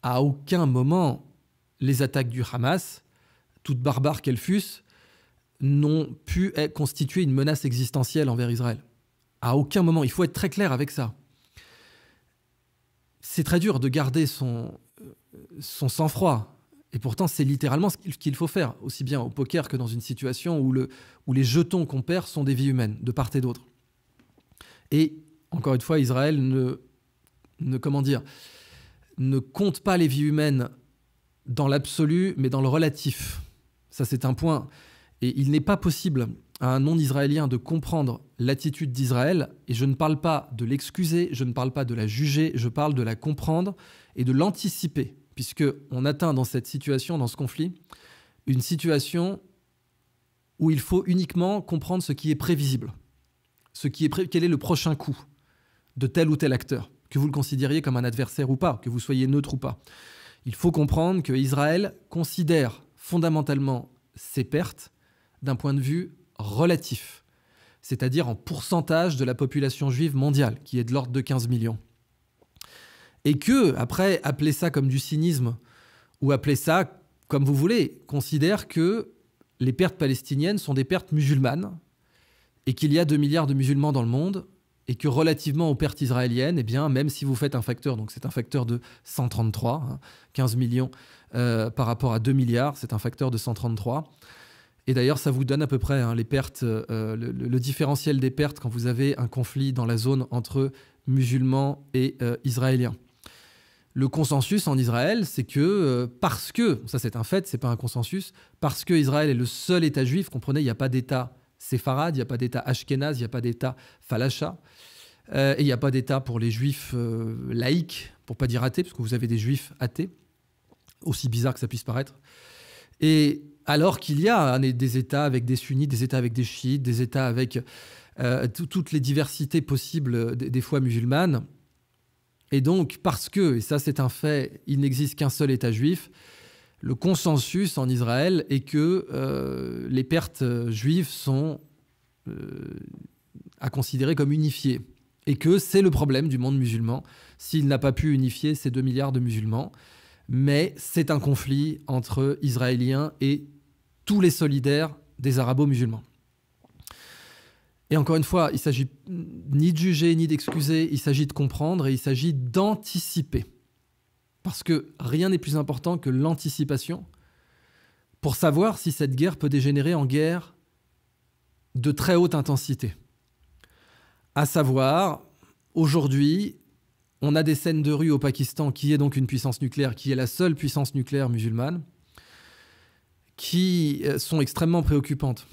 à aucun moment, les attaques du Hamas, toutes barbares qu'elles fussent, n'ont pu constituer une menace existentielle envers Israël. À aucun moment. Il faut être très clair avec ça. C'est très dur de garder son sang-froid. Et pourtant, c'est littéralement ce qu'il faut faire, aussi bien au poker que dans une situation où les jetons qu'on perd sont des vies humaines, de part et d'autre. Et, encore une fois, Israël ne compte pas les vies humaines dans l'absolu, mais dans le relatif. Ça, c'est un point. Et il n'est pas possible à un non-israélien de comprendre l'attitude d'Israël, et je ne parle pas de l'excuser, je ne parle pas de la juger, je parle de la comprendre et de l'anticiper, puisqu'on atteint dans cette situation, dans ce conflit, une situation où il faut uniquement comprendre ce qui est prévisible, quel est le prochain coup de tel ou tel acteur, que vous le considériez comme un adversaire ou pas, que vous soyez neutre ou pas. Il faut comprendre que Israël considère fondamentalement ses pertes d'un point de vue relatif, c'est-à-dire en pourcentage de la population juive mondiale, qui est de l'ordre de 15 millions. Et que, après, appelez ça comme du cynisme, ou appelez ça comme vous voulez, considère que les pertes palestiniennes sont des pertes musulmanes, et qu'il y a 2 milliards de musulmans dans le monde, et que relativement aux pertes israéliennes, eh bien, même si vous faites un facteur, donc c'est un facteur de 133, 15 millions par rapport à 2 milliards, c'est un facteur de 133. Et d'ailleurs, ça vous donne à peu près les pertes, le différentiel des pertes quand vous avez un conflit dans la zone entre musulmans et israéliens. Le consensus en Israël, c'est que parce que, ça c'est un fait, c'est pas un consensus, parce que Israël est le seul État juif, comprenez, il n'y a pas d'État séfarade, il n'y a pas d'État ashkénaze, il n'y a pas d'État falacha, et il n'y a pas d'État pour les juifs laïcs, pour pas dire athées, parce que vous avez des juifs athées, aussi bizarre que ça puisse paraître. Et alors qu'il y a des États avec des sunnites, des États avec des chiites, des États avec toutes les diversités possibles des foi musulmanes. Et donc, parce que, et ça c'est un fait, il n'existe qu'un seul État juif, le consensus en Israël est que les pertes juives sont à considérer comme unifiées. Et que c'est le problème du monde musulman, s'il n'a pas pu unifier ces 2 milliards de musulmans. Mais c'est un conflit entre Israéliens et tous les solidaires des arabo-musulmans. Et encore une fois, il ne s'agit ni de juger, ni d'excuser, il s'agit de comprendre et il s'agit d'anticiper. Parce que rien n'est plus important que l'anticipation pour savoir si cette guerre peut dégénérer en guerre de très haute intensité. À savoir, aujourd'hui, on a des scènes de rue au Pakistan, qui est donc une puissance nucléaire, qui est la seule puissance nucléaire musulmane, qui sont extrêmement préoccupantes.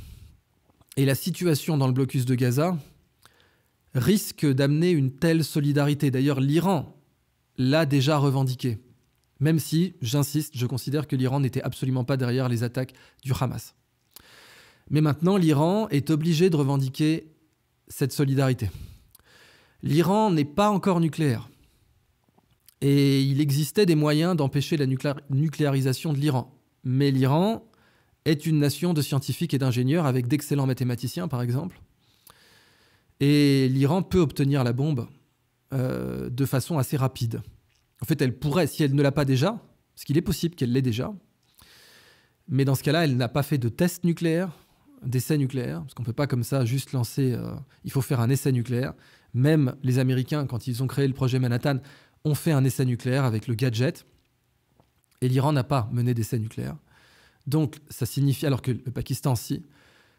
Et la situation dans le blocus de Gaza risque d'amener une telle solidarité. D'ailleurs, l'Iran l'a déjà revendiqué. Même si, j'insiste, je considère que l'Iran n'était absolument pas derrière les attaques du Hamas. Mais maintenant, l'Iran est obligé de revendiquer cette solidarité. L'Iran n'est pas encore nucléaire. Et il existait des moyens d'empêcher la nucléarisation de l'Iran. Mais l'Iran est une nation de scientifiques et d'ingénieurs avec d'excellents mathématiciens, par exemple. Et l'Iran peut obtenir la bombe de façon assez rapide. En fait, elle pourrait, si elle ne l'a pas déjà, parce qu'il est possible qu'elle l'ait déjà, mais dans ce cas-là, elle n'a pas fait de test nucléaire, d'essai nucléaire, parce qu'on ne peut pas comme ça juste lancer... il faut faire un essai nucléaire. Même les Américains, quand ils ont créé le projet Manhattan, ont fait un essai nucléaire avec le gadget, et l'Iran n'a pas mené d'essai nucléaire. Donc, ça signifie, alors que le Pakistan, si,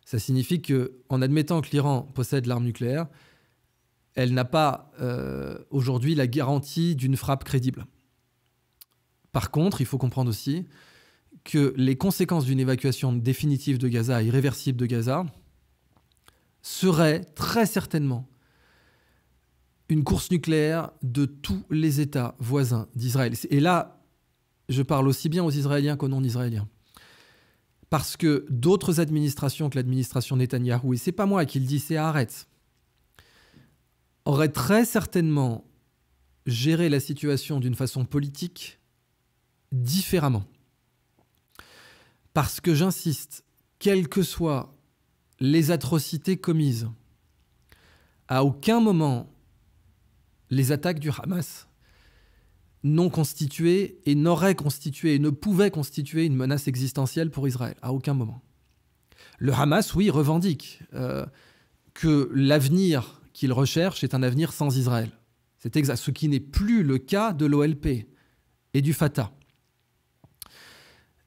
ça signifie qu'en admettant que l'Iran possède l'arme nucléaire, elle n'a pas aujourd'hui la garantie d'une frappe crédible. Par contre, il faut comprendre aussi que les conséquences d'une évacuation définitive de Gaza, irréversible de Gaza, seraient très certainement une course nucléaire de tous les États voisins d'Israël. Et là, je parle aussi bien aux Israéliens qu'aux non-Israéliens. Parce que d'autres administrations que l'administration Netanyahou, et c'est pas moi qui le dis, c'est Haaretz, auraient très certainement géré la situation d'une façon politique différemment. Parce que j'insiste, quelles que soient les atrocités commises, à aucun moment les attaques du Hamas n'ont constitué et n'auraient constitué et ne pouvaient constituer une menace existentielle pour Israël, à aucun moment. Le Hamas, oui, revendique que l'avenir qu'il recherche est un avenir sans Israël. C'est exact, ce qui n'est plus le cas de l'OLP et du Fatah.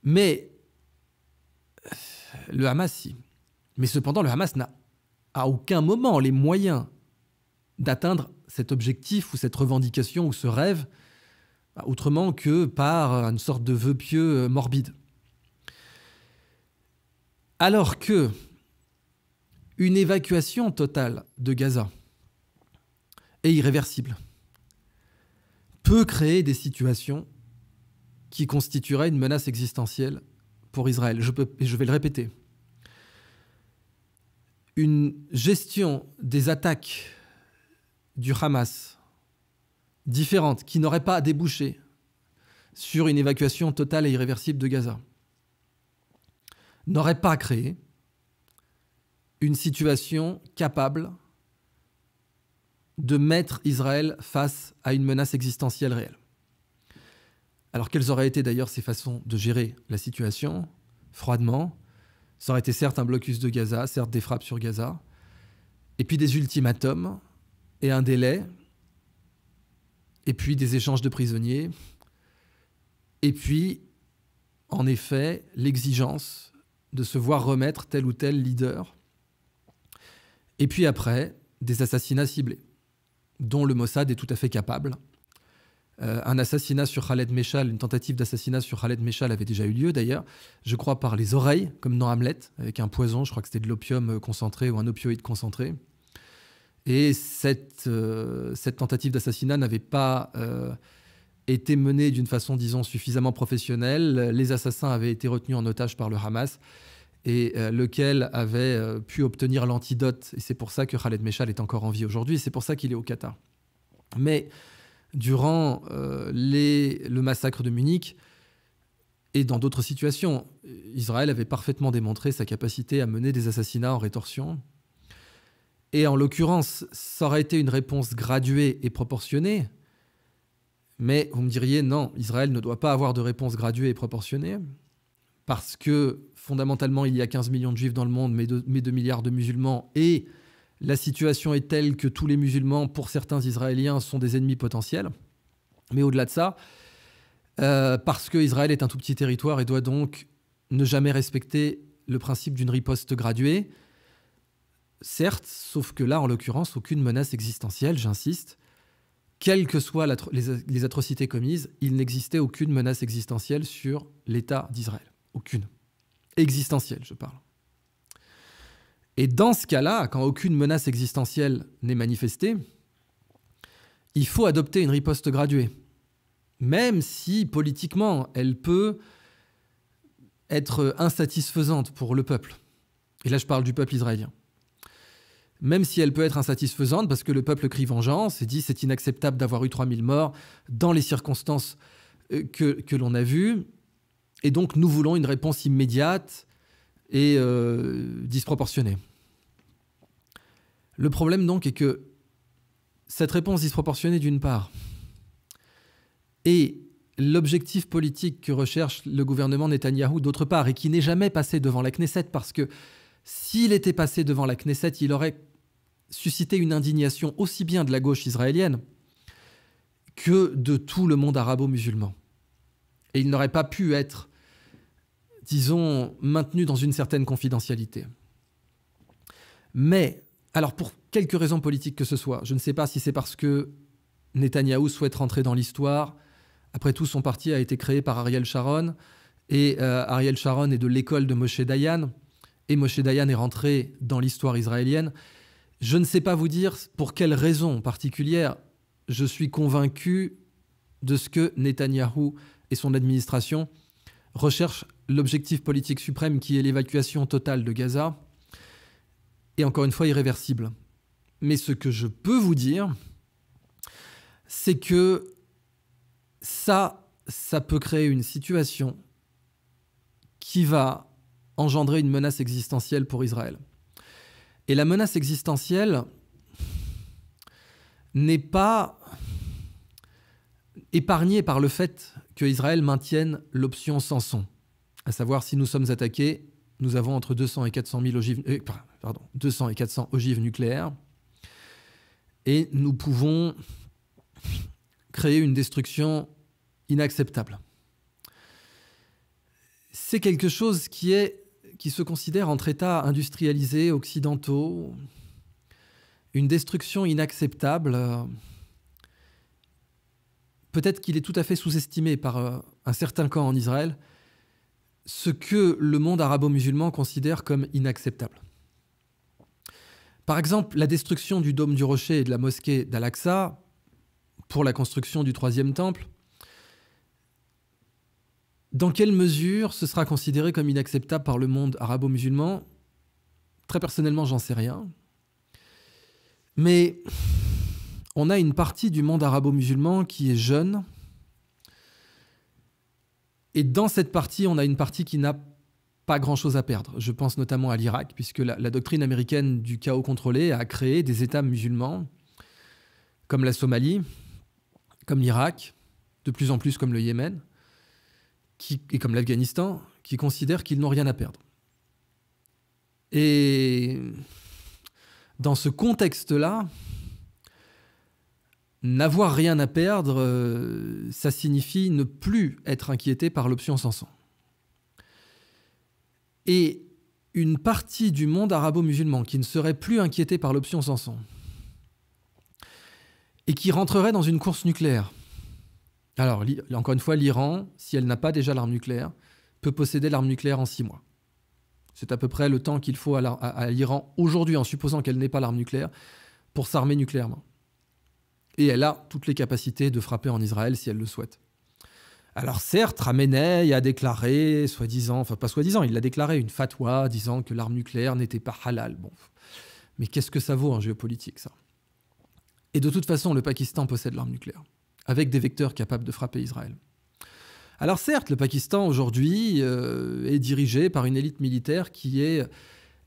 Mais le Hamas, si. Mais cependant, le Hamas n'a à aucun moment les moyens d'atteindre cet objectif ou cette revendication ou ce rêve autrement que par une sorte de vœu pieux morbide. Alors que une évacuation totale de Gaza est irréversible, peut créer des situations qui constitueraient une menace existentielle pour Israël. Je vais le répéter. Une gestion des attaques du Hamas différente, qui n'aurait pas débouché sur une évacuation totale et irréversible de Gaza, n'aurait pas créé une situation capable de mettre Israël face à une menace existentielle réelle. Alors quelles auraient été d'ailleurs ces façons de gérer la situation froidement? Ça aurait été certes un blocus de Gaza, certes des frappes sur Gaza, et puis des ultimatums et un délai, et puis des échanges de prisonniers, et puis, en effet, l'exigence de se voir remettre tel ou tel leader, et puis après, des assassinats ciblés, dont le Mossad est tout à fait capable. Un assassinat sur Khaled Meshal, une tentative d'assassinat sur Khaled Meshal avait déjà eu lieu d'ailleurs, je crois par les oreilles, comme dans Hamlet, avec un poison, je crois que c'était de l'opium concentré ou un opioïde concentré. Et cette tentative d'assassinat n'avait pas été menée d'une façon, disons, suffisamment professionnelle. Les assassins avaient été retenus en otage par le Hamas, et lequel avait pu obtenir l'antidote. Et c'est pour ça que Khaled Meshal est encore en vie aujourd'hui, et c'est pour ça qu'il est au Qatar. Mais durant le massacre de Munich et dans d'autres situations, Israël avait parfaitement démontré sa capacité à mener des assassinats en rétorsion. Et en l'occurrence, ça aurait été une réponse graduée et proportionnée. Mais vous me diriez, non, Israël ne doit pas avoir de réponse graduée et proportionnée, parce que fondamentalement, il y a 15 millions de juifs dans le monde, mais 2 milliards de musulmans, et la situation est telle que tous les musulmans, pour certains Israéliens, sont des ennemis potentiels. Mais au-delà de ça, parce qu'Israël est un tout petit territoire et doit donc ne jamais respecter le principe d'une riposte graduée, certes, sauf que là, en l'occurrence, aucune menace existentielle, j'insiste. Quelles que soient les atrocités commises, il n'existait aucune menace existentielle sur l'État d'Israël. Aucune. Existentielle, je parle. Et dans ce cas-là, quand aucune menace existentielle n'est manifestée, il faut adopter une riposte graduée. Même si, politiquement, elle peut être insatisfaisante pour le peuple. Et là, je parle du peuple israélien. Même si elle peut être insatisfaisante, parce que le peuple crie vengeance et dit c'est inacceptable d'avoir eu 3000 morts dans les circonstances que l'on a vues, et donc nous voulons une réponse immédiate et disproportionnée. Le problème donc est que cette réponse disproportionnée d'une part et l'objectif politique que recherche le gouvernement Netanyahou d'autre part, et qui n'est jamais passé devant la Knesset, parce que s'il était passé devant la Knesset, il aurait suscité une indignation aussi bien de la gauche israélienne que de tout le monde arabo-musulman. Et il n'aurait pas pu être, disons, maintenu dans une certaine confidentialité. Mais, alors pour quelque raison politique que ce soit, je ne sais pas si c'est parce que Netanyahou souhaite rentrer dans l'histoire. Après tout, son parti a été créé par Ariel Sharon, et Ariel Sharon est de l'école de Moshe Dayan, et Moshe Dayan est rentré dans l'histoire israélienne. Je ne sais pas vous dire pour quelle raison particulière je suis convaincu de ce que Netanyahou et son administration recherchent l'objectif politique suprême qui est l'évacuation totale de Gaza, et encore une fois irréversible. Mais ce que je peux vous dire, c'est que ça peut créer une situation qui va engendrer une menace existentielle pour Israël. Et la menace existentielle n'est pas épargnée par le fait qu'Israël maintienne l'option Samson. À savoir, si nous sommes attaqués, nous avons entre 200 et 400 ogives nucléaires et nous pouvons créer une destruction inacceptable. C'est quelque chose qui se considère entre États industrialisés, occidentaux, une destruction inacceptable. Peut-être qu'il est tout à fait sous-estimé par un certain camp en Israël, ce que le monde arabo-musulman considère comme inacceptable. Par exemple, la destruction du dôme du Rocher et de la mosquée d'Al-Aqsa pour la construction du troisième temple, dans quelle mesure ce sera considéré comme inacceptable par le monde arabo-musulman? Très personnellement, j'en sais rien. Mais on a une partie du monde arabo-musulman qui est jeune. Et dans cette partie, on a une partie qui n'a pas grand-chose à perdre. Je pense notamment à l'Irak, puisque la doctrine américaine du chaos contrôlé a créé des États musulmans, comme la Somalie, comme l'Irak, de plus en plus comme le Yémen, et comme l'Afghanistan, qui considèrent qu'ils n'ont rien à perdre. Et dans ce contexte-là, n'avoir rien à perdre, ça signifie ne plus être inquiété par l'option Samson. Et une partie du monde arabo-musulman qui ne serait plus inquiété par l'option Samson et qui rentrerait dans une course nucléaire. Alors, encore une fois, l'Iran, si elle n'a pas déjà l'arme nucléaire, peut posséder l'arme nucléaire en 6 mois. C'est à peu près le temps qu'il faut à l'Iran aujourd'hui, en supposant qu'elle n'ait pas l'arme nucléaire, pour s'armer nucléairement. Et elle a toutes les capacités de frapper en Israël si elle le souhaite. Alors certes, Khamenei a déclaré, soi-disant, enfin pas soi-disant, il l'a déclaré, une fatwa disant que l'arme nucléaire n'était pas halal. Bon. Mais qu'est-ce que ça vaut en géopolitique, ça? Et de toute façon, le Pakistan possède l'arme nucléaire, avec des vecteurs capables de frapper Israël. Alors certes, le Pakistan aujourd'hui est dirigé par une élite militaire qui est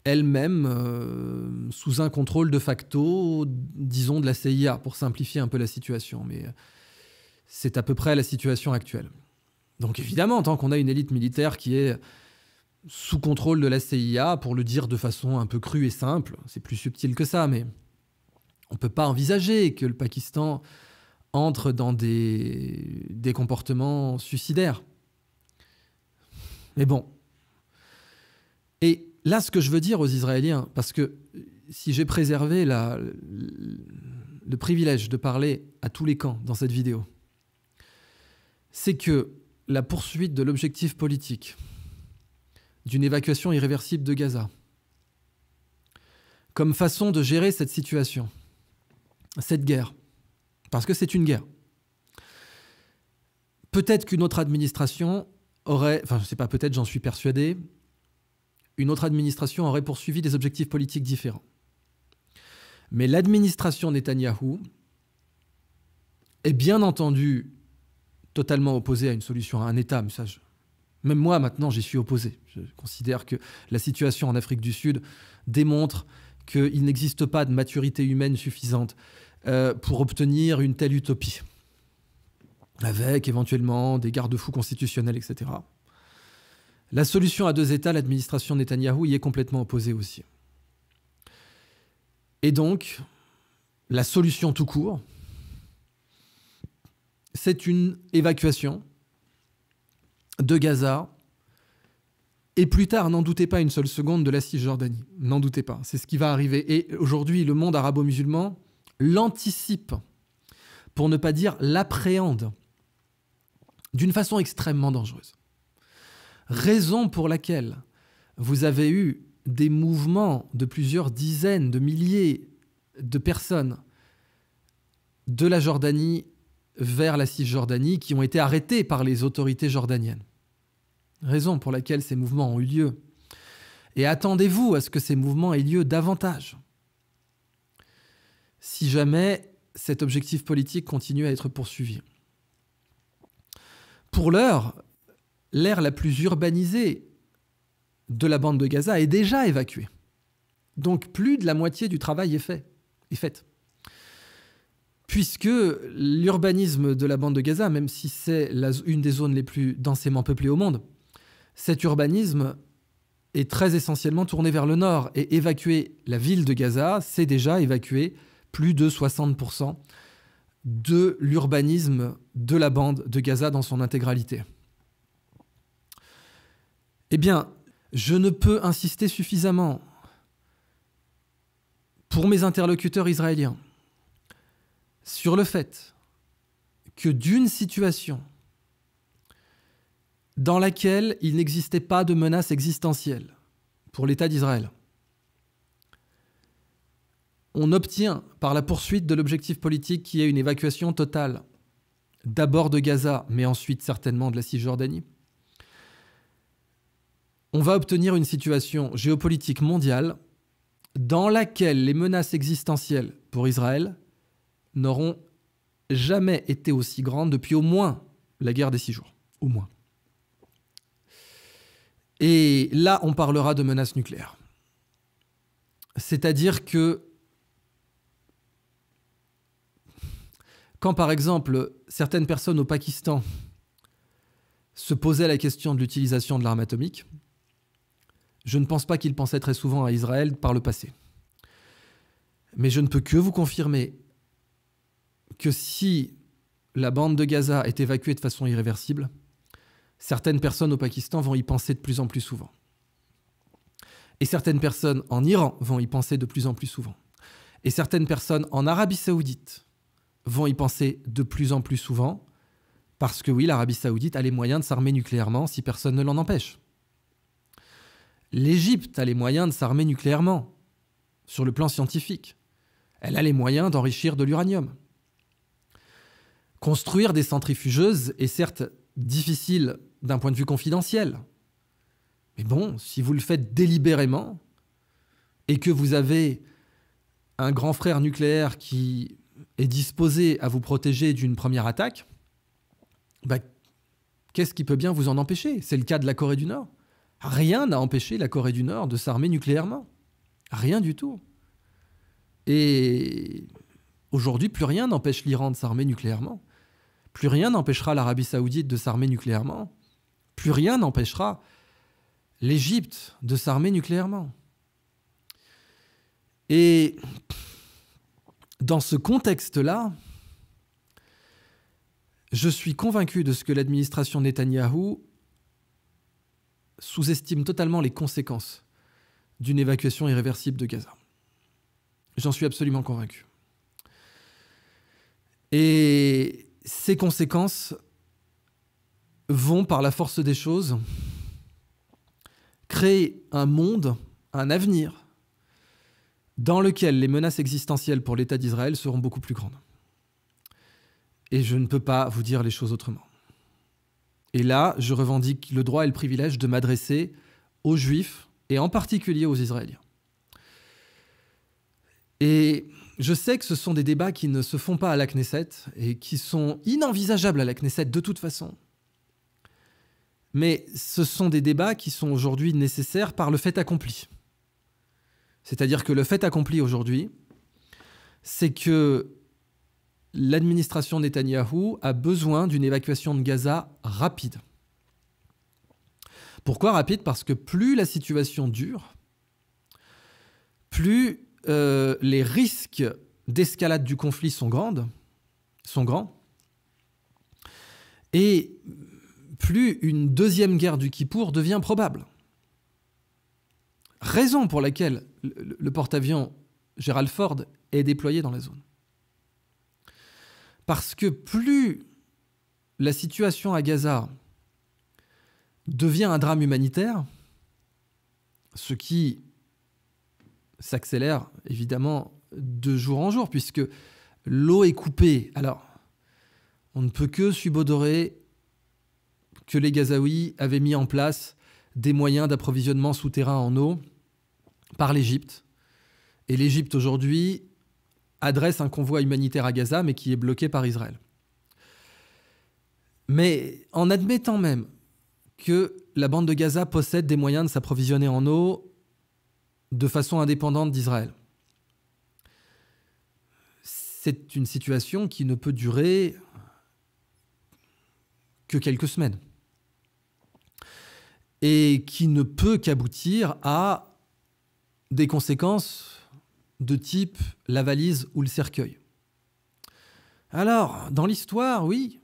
elle-même sous un contrôle de facto, disons, de la CIA, pour simplifier un peu la situation. Mais c'est à peu près la situation actuelle. Donc évidemment, tant qu'on a une élite militaire qui est sous contrôle de la CIA, pour le dire de façon un peu crue et simple, c'est plus subtil que ça, mais on ne peut pas envisager que le Pakistan entre dans des comportements suicidaires. Mais bon. Et là, ce que je veux dire aux Israéliens, parce que si j'ai préservé le privilège de parler à tous les camps dans cette vidéo, c'est que la poursuite de l'objectif politique d'une évacuation irréversible de Gaza, comme façon de gérer cette situation, cette guerre, parce que c'est une guerre. Peut-être qu'une autre administration aurait, enfin je ne sais pas, peut-être, j'en suis persuadé, une autre administration aurait poursuivi des objectifs politiques différents. Mais l'administration Netanyahou est bien entendu totalement opposée à une solution, à un État. Mais ça, même moi, maintenant, j'y suis opposé. Je considère que la situation en Afrique du Sud démontre qu'il n'existe pas de maturité humaine suffisante pour obtenir une telle utopie, avec éventuellement des garde-fous constitutionnels, etc. La solution à 2 États, l'administration Netanyahou y est complètement opposée aussi. Et donc, la solution tout court, c'est une évacuation de Gaza et plus tard, n'en doutez pas une seule seconde, de la Cisjordanie. N'en doutez pas, c'est ce qui va arriver. Et aujourd'hui, le monde arabo-musulman l'anticipe, pour ne pas dire l'appréhende, d'une façon extrêmement dangereuse. Raison pour laquelle vous avez eu des mouvements de plusieurs dizaines de milliers de personnes de la Jordanie vers la Cisjordanie qui ont été arrêtées par les autorités jordaniennes. Raison pour laquelle ces mouvements ont eu lieu. Et attendez-vous à ce que ces mouvements aient lieu davantage, si jamais cet objectif politique continue à être poursuivi. Pour l'heure, l'aire la plus urbanisée de la bande de Gaza est déjà évacuée. Donc plus de la moitié du travail est faite. Puisque l'urbanisme de la bande de Gaza, même si c'est une des zones les plus densément peuplées au monde, cet urbanisme est très essentiellement tourné vers le nord. Et évacuer la ville de Gaza, c'est déjà évacuer plus de 60% de l'urbanisme de la bande de Gaza dans son intégralité. Eh bien, je ne peux insister suffisamment pour mes interlocuteurs israéliens sur le fait que d'une situation dans laquelle il n'existait pas de menace existentielle pour l'État d'Israël, on obtient par la poursuite de l'objectif politique qui est une évacuation totale, d'abord de Gaza, mais ensuite certainement de la Cisjordanie, on va obtenir une situation géopolitique mondiale dans laquelle les menaces existentielles pour Israël n'auront jamais été aussi grandes depuis au moins la guerre des 6 jours, au moins. Et là, on parlera de menaces nucléaires. C'est-à-dire que quand, par exemple, certaines personnes au Pakistan se posaient la question de l'utilisation de l'arme atomique, je ne pense pas qu'ils pensaient très souvent à Israël par le passé. Mais je ne peux que vous confirmer que si la bande de Gaza est évacuée de façon irréversible, certaines personnes au Pakistan vont y penser de plus en plus souvent. Et certaines personnes en Iran vont y penser de plus en plus souvent. Et certaines personnes en Arabie Saoudite vont y penser de plus en plus souvent, parce que oui, l'Arabie Saoudite a les moyens de s'armer nucléairement si personne ne l'en empêche. L'Égypte a les moyens de s'armer nucléairement, sur le plan scientifique. Elle a les moyens d'enrichir de l'uranium. Construire des centrifugeuses est certes difficile d'un point de vue confidentiel. Mais bon, si vous le faites délibérément et que vous avez un grand frère nucléaire qui est disposé à vous protéger d'une première attaque, qu'est-ce qui peut bien vous en empêcher? C'est le cas de la Corée du Nord. Rien n'a empêché la Corée du Nord de s'armer nucléairement. Rien du tout. Et aujourd'hui, plus rien n'empêche l'Iran de s'armer nucléairement. Plus rien n'empêchera l'Arabie Saoudite de s'armer nucléairement. Plus rien n'empêchera l'Égypte de s'armer nucléairement. Et dans ce contexte-là, je suis convaincu de ce que l'administration Netanyahou sous-estime totalement les conséquences d'une évacuation irréversible de Gaza. J'en suis absolument convaincu. Et ces conséquences vont, par la force des choses, créer un monde, un avenir, dans lequel les menaces existentielles pour l'État d'Israël seront beaucoup plus grandes. Et je ne peux pas vous dire les choses autrement. Et là, je revendique le droit et le privilège de m'adresser aux Juifs, et en particulier aux Israéliens. Et je sais que ce sont des débats qui ne se font pas à la Knesset, et qui sont inenvisageables à la Knesset de toute façon. Mais ce sont des débats qui sont aujourd'hui nécessaires par le fait accompli. C'est-à-dire que le fait accompli aujourd'hui, c'est que l'administration Netanyahou a besoin d'une évacuation de Gaza rapide. Pourquoi rapide? Parce que plus la situation dure, plus les risques d'escalade du conflit sont grands, et plus une deuxième guerre du Kippour devient probable. Raison pour laquelle le porte-avions Gerald Ford est déployé dans la zone. Parce que plus la situation à Gaza devient un drame humanitaire, ce qui s'accélère évidemment de jour en jour, puisque l'eau est coupée. Alors, on ne peut que subodorer que les Gazaouis avaient mis en place des moyens d'approvisionnement souterrain en eau par l'Égypte. Et l'Égypte, aujourd'hui, adresse un convoi humanitaire à Gaza, mais qui est bloqué par Israël. Mais en admettant même que la bande de Gaza possède des moyens de s'approvisionner en eau de façon indépendante d'Israël, c'est une situation qui ne peut durer que quelques semaines et qui ne peut qu'aboutir à des conséquences de type la valise ou le cercueil. Alors, dans l'histoire, oui,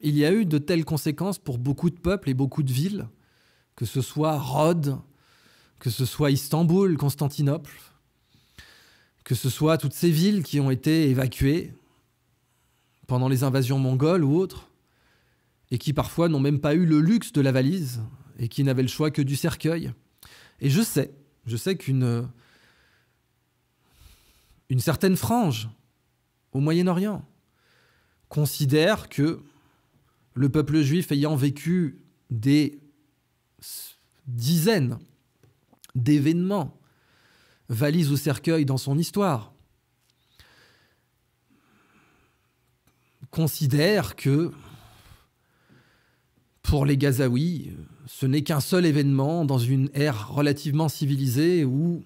il y a eu de telles conséquences pour beaucoup de peuples et beaucoup de villes, que ce soit Rhodes, que ce soit Istanbul, Constantinople, que ce soit toutes ces villes qui ont été évacuées pendant les invasions mongoles ou autres, et qui parfois n'ont même pas eu le luxe de la valise, et qui n'avaient le choix que du cercueil. Et je sais qu'une certaine frange au Moyen-Orient considère que le peuple juif ayant vécu des dizaines d'événements, valises ou cercueil dans son histoire, considère que pour les Gazaouis, ce n'est qu'un seul événement dans une ère relativement civilisée où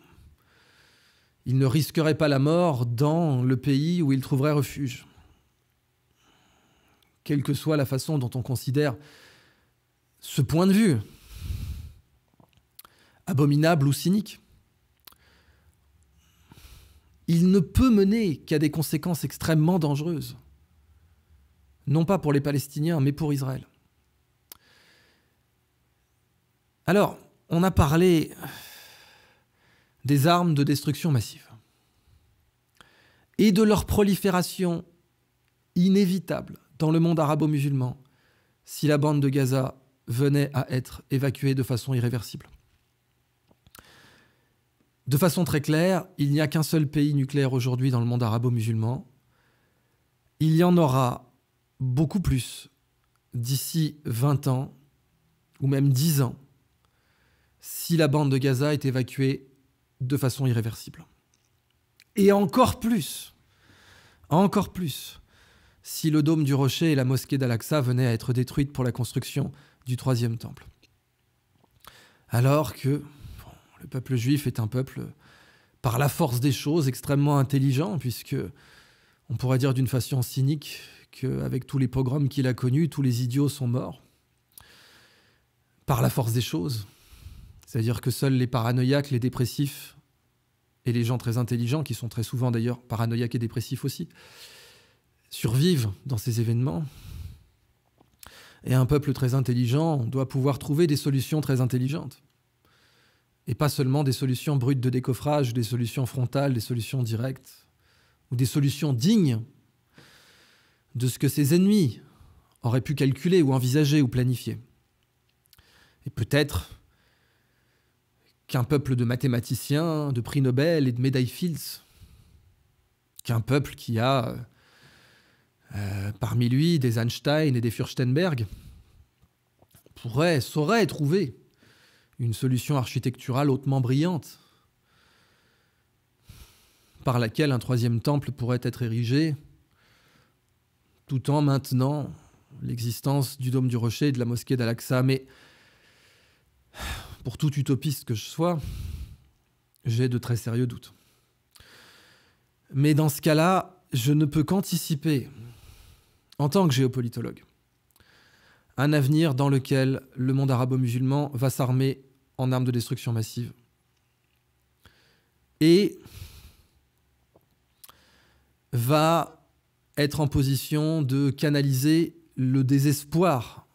ils ne risqueraient pas la mort dans le pays où ils trouveraient refuge. Quelle que soit la façon dont on considère ce point de vue, abominable ou cynique, il ne peut mener qu'à des conséquences extrêmement dangereuses, non pas pour les Palestiniens, mais pour Israël. Alors, on a parlé des armes de destruction massive et de leur prolifération inévitable dans le monde arabo-musulman si la bande de Gaza venait à être évacuée de façon irréversible. De façon très claire, il n'y a qu'un seul pays nucléaire aujourd'hui dans le monde arabo-musulman. Il y en aura beaucoup plus d'ici 20 ans, ou même 10 ans, si la bande de Gaza est évacuée de façon irréversible. Et encore plus, si le dôme du Rocher et la mosquée d'Al-Aqsa venaient à être détruites pour la construction du troisième temple. Alors que le peuple juif est un peuple, par la force des choses, extrêmement intelligent, puisque on pourrait dire d'une façon cynique qu'avec tous les pogroms qu'il a connus, tous les idiots sont morts. Par la force des choses. C'est-à-dire que seuls les paranoïaques, les dépressifs et les gens très intelligents, qui sont très souvent d'ailleurs paranoïaques et dépressifs aussi, survivent dans ces événements. Et un peuple très intelligent doit pouvoir trouver des solutions très intelligentes. Et pas seulement des solutions brutes de décoffrage, des solutions frontales, des solutions directes, ou des solutions dignes de ce que ses ennemis auraient pu calculer ou envisager ou planifier. Et peut-être qu'un peuple de mathématiciens, de prix Nobel et de médailles Fields, qu'un peuple qui a parmi lui des Einstein et des Furstenberg, saurait trouver une solution architecturale hautement brillante par laquelle un troisième temple pourrait être érigé, tout en maintenant l'existence du dôme du Rocher et de la mosquée d'Al-Aqsa. Mais pour tout utopiste que je sois, j'ai de très sérieux doutes. Mais dans ce cas-là, je ne peux qu'anticiper, en tant que géopolitologue, un avenir dans lequel le monde arabo-musulman va s'armer en armes de destruction massive et va être en position de canaliser le désespoir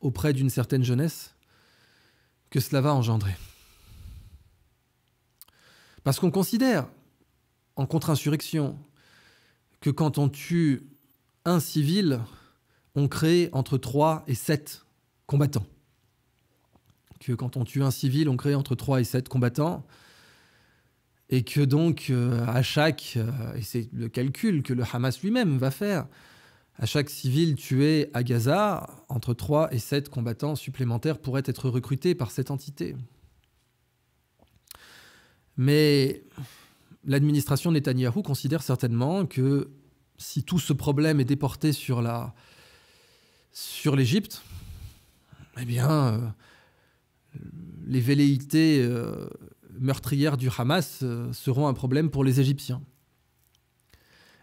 auprès d'une certaine jeunesse que cela va engendrer. Parce qu'on considère, en contre-insurrection, que quand on tue un civil, on crée entre 3 et 7 combattants. Que quand on tue un civil, on crée entre 3 et 7 combattants. Et que donc, à chaque, et c'est le calcul que le Hamas lui-même va faire, à chaque civil tué à Gaza, entre 3 et 7 combattants supplémentaires pourraient être recrutés par cette entité. Mais l'administration Netanyahou considère certainement que si tout ce problème est déporté sur l'Égypte, eh bien, les velléités meurtrières du Hamas seront un problème pour les Égyptiens.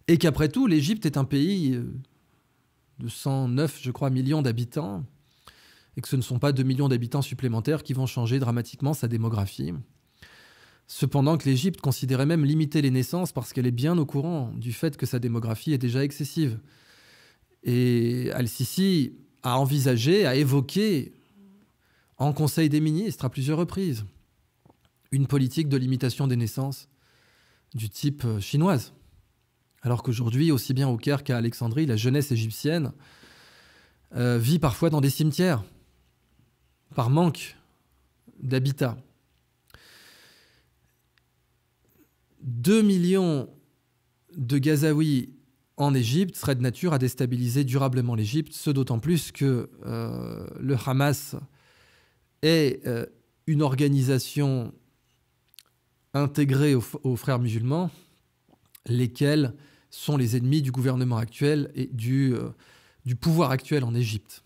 Et qu'après tout, l'Égypte est un pays de 109, je crois, millions d'habitants, et que ce ne sont pas 2 millions d'habitants supplémentaires qui vont changer dramatiquement sa démographie. Cependant que l'Égypte considérait même limiter les naissances parce qu'elle est bien au courant du fait que sa démographie est déjà excessive. Et Al-Sisi a envisagé, a évoqué en Conseil des ministres à plusieurs reprises une politique de limitation des naissances du type chinoise. Alors qu'aujourd'hui, aussi bien au Caire qu'à Alexandrie, la jeunesse égyptienne vit parfois dans des cimetières par manque d'habitat. 2 millions de Gazaouis en Égypte seraient de nature à déstabiliser durablement l'Égypte, ce d'autant plus que le Hamas est une organisation intégrée aux frères musulmans, lesquels sont les ennemis du gouvernement actuel et du pouvoir actuel en Égypte,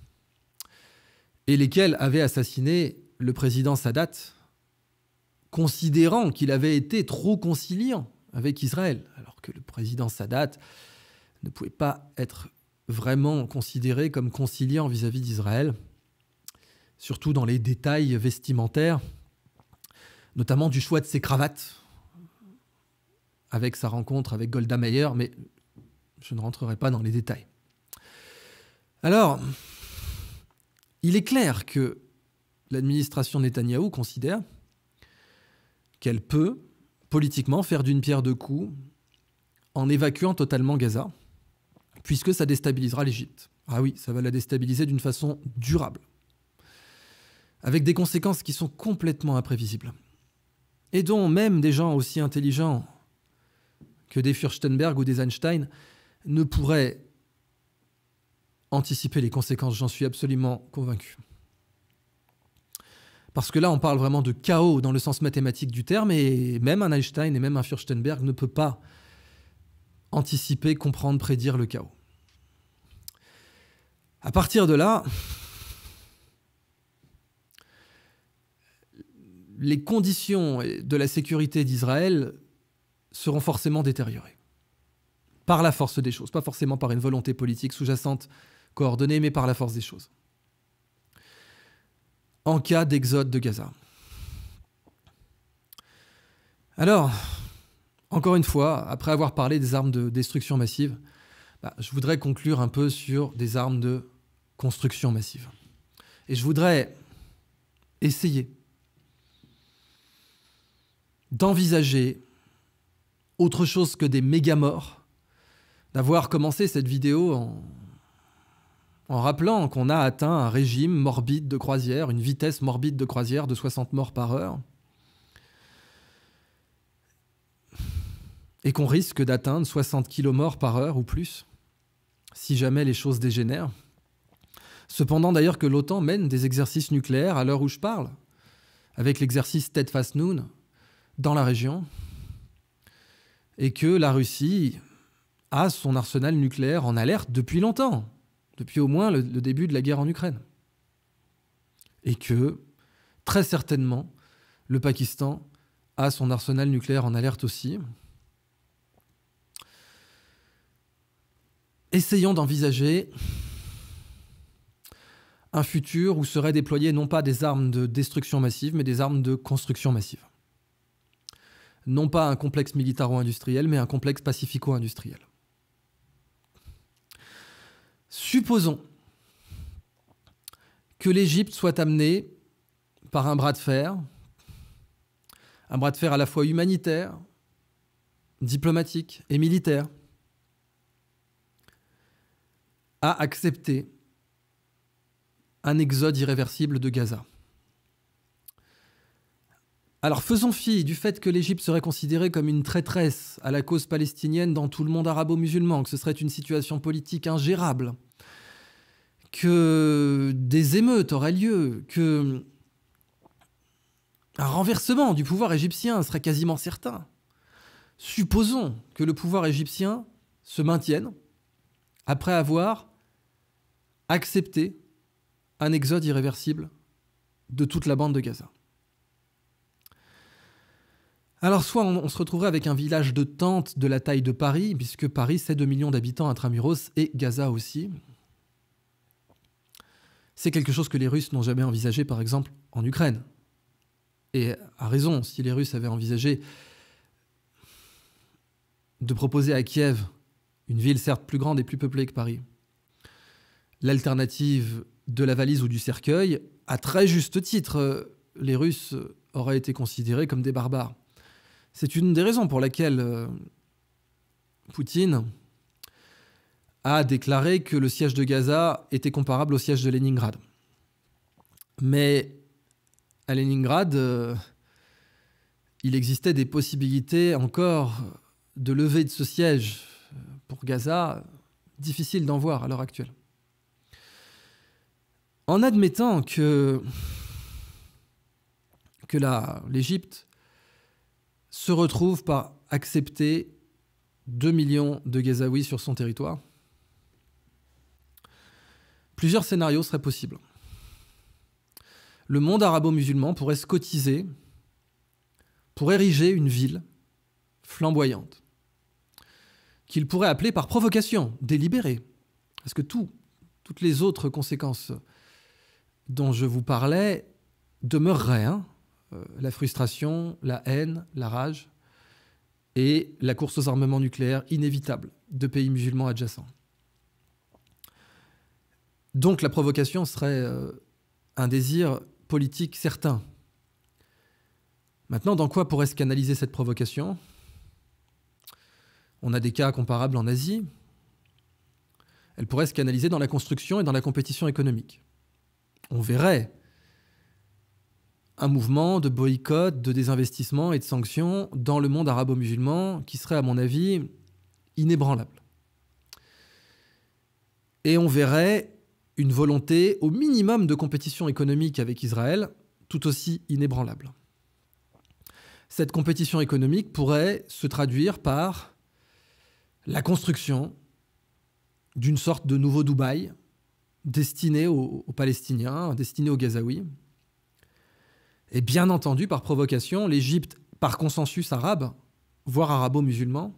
et lesquels avaient assassiné le président Sadat, considérant qu'il avait été trop conciliant avec Israël, alors que le président Sadat ne pouvait pas être vraiment considéré comme conciliant vis-à-vis d'Israël, surtout dans les détails vestimentaires, notamment du choix de ses cravates, avec sa rencontre avec Golda Meir, mais je ne rentrerai pas dans les détails. Alors, il est clair que l'administration Netanyahou considère qu'elle peut, politiquement, faire d'une pierre deux coups en évacuant totalement Gaza, puisque ça déstabilisera l'Égypte. Ah oui, ça va la déstabiliser d'une façon durable, avec des conséquences qui sont complètement imprévisibles, et dont même des gens aussi intelligents que des Furstenberg ou des Einstein ne pourraient anticiper les conséquences, j'en suis absolument convaincu. Parce que là, on parle vraiment de chaos dans le sens mathématique du terme, et même un Einstein et même un Furstenberg ne peut pas anticiper, comprendre, prédire le chaos. À partir de là, les conditions de la sécurité d'Israël seront forcément détériorées. Par la force des choses, pas forcément par une volonté politique sous-jacente coordonnée, mais par la force des choses. En cas d'exode de Gaza. Alors, encore une fois, après avoir parlé des armes de destruction massive, je voudrais conclure un peu sur des armes de construction massive. Et je voudrais essayer d'envisager autre chose que des méga-morts, d'avoir commencé cette vidéo en rappelant qu'on a atteint un régime morbide de croisière, une vitesse morbide de croisière de 60 morts par heure, et qu'on risque d'atteindre 60 km par heure ou plus, si jamais les choses dégénèrent. Cependant d'ailleurs que l'OTAN mène des exercices nucléaires à l'heure où je parle, avec l'exercice Steadfast Noon dans la région, et que la Russie a son arsenal nucléaire en alerte depuis longtemps, depuis au moins le début de la guerre en Ukraine. Et que, très certainement, le Pakistan a son arsenal nucléaire en alerte aussi. Essayons d'envisager un futur où seraient déployées non pas des armes de destruction massive, mais des armes de construction massive. Non pas un complexe militaro-industriel, mais un complexe pacifico-industriel. Supposons que l'Égypte soit amenée par un bras de fer à la fois humanitaire, diplomatique et militaire, à accepter un exode irréversible de Gaza. Alors faisons fi du fait que l'Égypte serait considérée comme une traîtresse à la cause palestinienne dans tout le monde arabo-musulman, que ce serait une situation politique ingérable, que des émeutes auraient lieu, que un renversement du pouvoir égyptien serait quasiment certain. Supposons que le pouvoir égyptien se maintienne après avoir accepté un exode irréversible de toute la bande de Gaza. Alors soit on se retrouverait avec un village de tentes de la taille de Paris, puisque Paris c'est 2 millions d'habitants intramuros et Gaza aussi. C'est quelque chose que les Russes n'ont jamais envisagé, par exemple, en Ukraine. Et à raison, si les Russes avaient envisagé de proposer à Kiev, une ville certes plus grande et plus peuplée que Paris, l'alternative de la valise ou du cercueil, à très juste titre, les Russes auraient été considérés comme des barbares. C'est une des raisons pour laquelle Poutine a déclaré que le siège de Gaza était comparable au siège de Leningrad. Mais à Leningrad, il existait des possibilités encore de levée de ce siège. Pour Gaza, difficile d'en voir à l'heure actuelle. En admettant que l'Égypte se retrouve par accepter 2 millions de Gazaouis sur son territoire, plusieurs scénarios seraient possibles. Le monde arabo-musulman pourrait se cotiser pour ériger une ville flamboyante, qu'il pourrait appeler par provocation, délibérée. Parce que toutes les autres conséquences dont je vous parlais demeureraient. La frustration, la haine, la rage et la course aux armements nucléaires inévitable de pays musulmans adjacents. Donc la provocation serait un désir politique certain. Maintenant, dans quoi pourrait se canaliser cette provocation ? On a des cas comparables en Asie. Elle pourrait se canaliser dans la construction et dans la compétition économique. On verrait un mouvement de boycott, de désinvestissement et de sanctions dans le monde arabo-musulman qui serait, à mon avis, inébranlable. Et on verrait une volonté au minimum de compétition économique avec Israël, tout aussi inébranlable. Cette compétition économique pourrait se traduire par la construction d'une sorte de nouveau Dubaï destiné aux Palestiniens, destiné aux Gazaouis. Et bien entendu, par provocation, l'Égypte, par consensus arabe, voire arabo-musulman,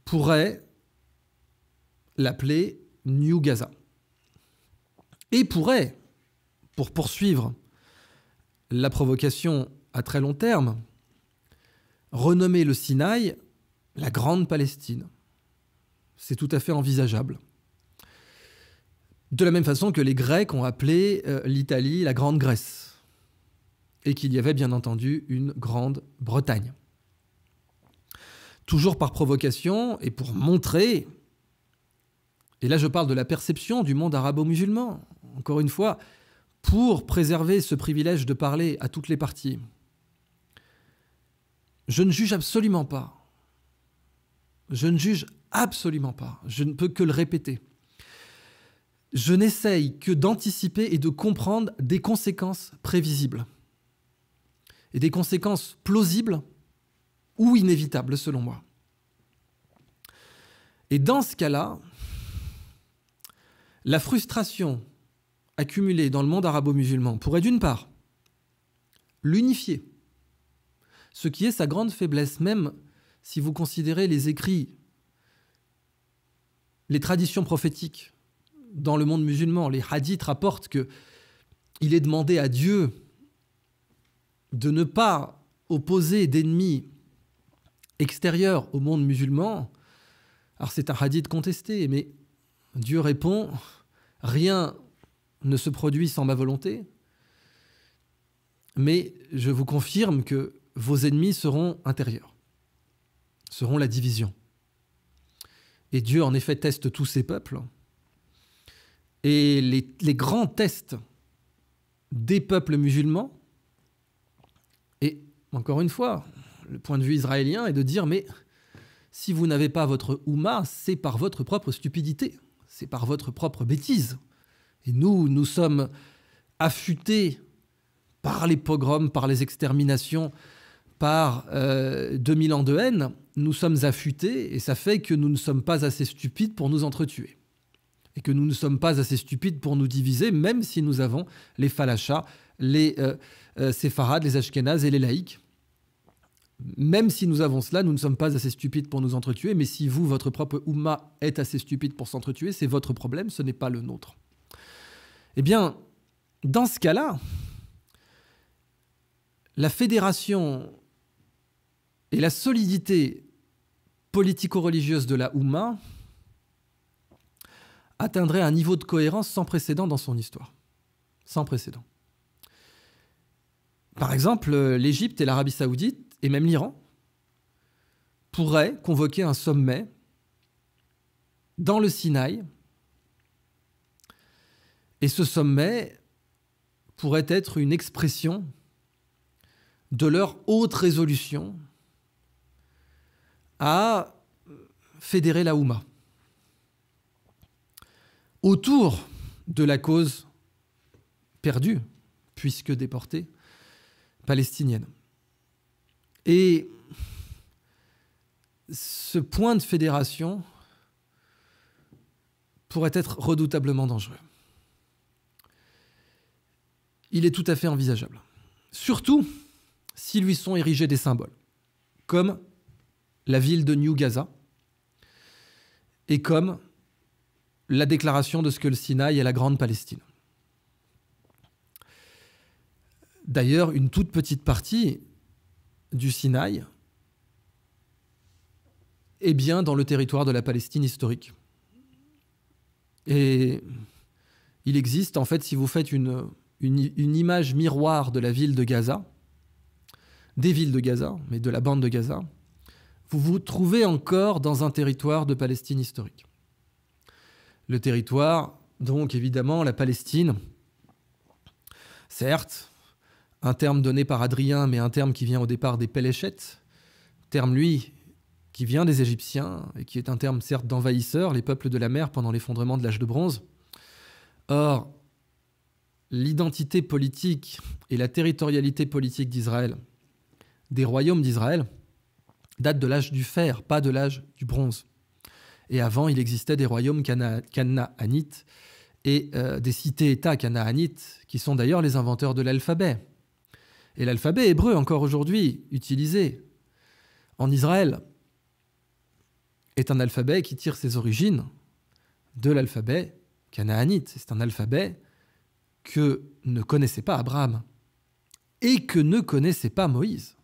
pourrait l'appeler New Gaza. Et pourrait, pour poursuivre la provocation à très long terme, renommer le Sinaï la Grande Palestine. C'est tout à fait envisageable. De la même façon que les Grecs ont appelé l'Italie la Grande Grèce, et qu'il y avait bien entendu une Grande Bretagne. Toujours par provocation et pour montrer, et là je parle de la perception du monde arabo-musulman, encore une fois, pour préserver ce privilège de parler à toutes les parties. Je ne juge absolument pas. Je ne juge absolument pas. Je ne peux que le répéter. Je n'essaye que d'anticiper et de comprendre des conséquences prévisibles et des conséquences plausibles ou inévitables, selon moi. Et dans ce cas-là, la frustration accumulée dans le monde arabo-musulman pourrait d'une part l'unifier, ce qui est sa grande faiblesse, même si vous considérez les écrits, les traditions prophétiques dans le monde musulman. Les hadiths rapportent qu'il est demandé à Dieu de ne pas opposer d'ennemis extérieurs au monde musulman. Alors c'est un hadith contesté, mais Dieu répond « Rien ne se produit sans ma volonté, mais je vous confirme que vos ennemis seront intérieurs, seront la division. » Et Dieu, en effet, teste tous ses peuples. Et les grands tests des peuples musulmans encore une fois, le point de vue israélien est de dire, mais si vous n'avez pas votre Houma, c'est par votre propre stupidité, c'est par votre propre bêtise. Et nous sommes affûtés par les pogroms, par les exterminations, par 2000 ans de haine, nous sommes affûtés et ça fait que nous ne sommes pas assez stupides pour nous entretuer. Et que nous ne sommes pas assez stupides pour nous diviser, même si nous avons les falachas, les séfarades, les ashkénazes et les laïcs. Même si nous avons cela, nous ne sommes pas assez stupides pour nous entretuer, mais si vous, votre propre Oumma, est assez stupide pour s'entretuer, c'est votre problème, ce n'est pas le nôtre. Eh bien, dans ce cas-là, la fédération et la solidité politico-religieuse de la Oumma atteindrait un niveau de cohérence sans précédent dans son histoire. Sans précédent. Par exemple, l'Égypte et l'Arabie Saoudite, et même l'Iran, pourraient convoquer un sommet dans le Sinaï. Et ce sommet pourrait être une expression de leur haute résolution à fédérer la Oumma autour de la cause perdue, puisque déportée, palestinienne. Et ce point de fédération pourrait être redoutablement dangereux. Il est tout à fait envisageable. Surtout si lui sont érigés des symboles, comme la ville de New Gaza et comme la déclaration de ce que le Sinaï est la grande Palestine. D'ailleurs, une toute petite partie du Sinaï est bien dans le territoire de la Palestine historique. Et il existe, en fait, si vous faites une image miroir de la ville de Gaza, des villes de Gaza, mais de la bande de Gaza, vous vous trouvez encore dans un territoire de Palestine historique. Le territoire, donc évidemment, la Palestine, certes, un terme donné par Adrien, mais un terme qui vient au départ des Péléchettes, terme, lui, qui vient des Égyptiens, et qui est un terme, certes, d'envahisseurs, les peuples de la mer pendant l'effondrement de l'âge de bronze. Or, l'identité politique et la territorialité politique d'Israël, des royaumes d'Israël, datent de l'âge du fer, pas de l'âge du bronze. Et avant, il existait des royaumes canaanites et des cités-États canaanites, qui sont d'ailleurs les inventeurs de l'alphabet. Et l'alphabet hébreu, encore aujourd'hui utilisé en Israël, est un alphabet qui tire ses origines de l'alphabet canaanite. C'est un alphabet que ne connaissait pas Abraham et que ne connaissait pas Moïse.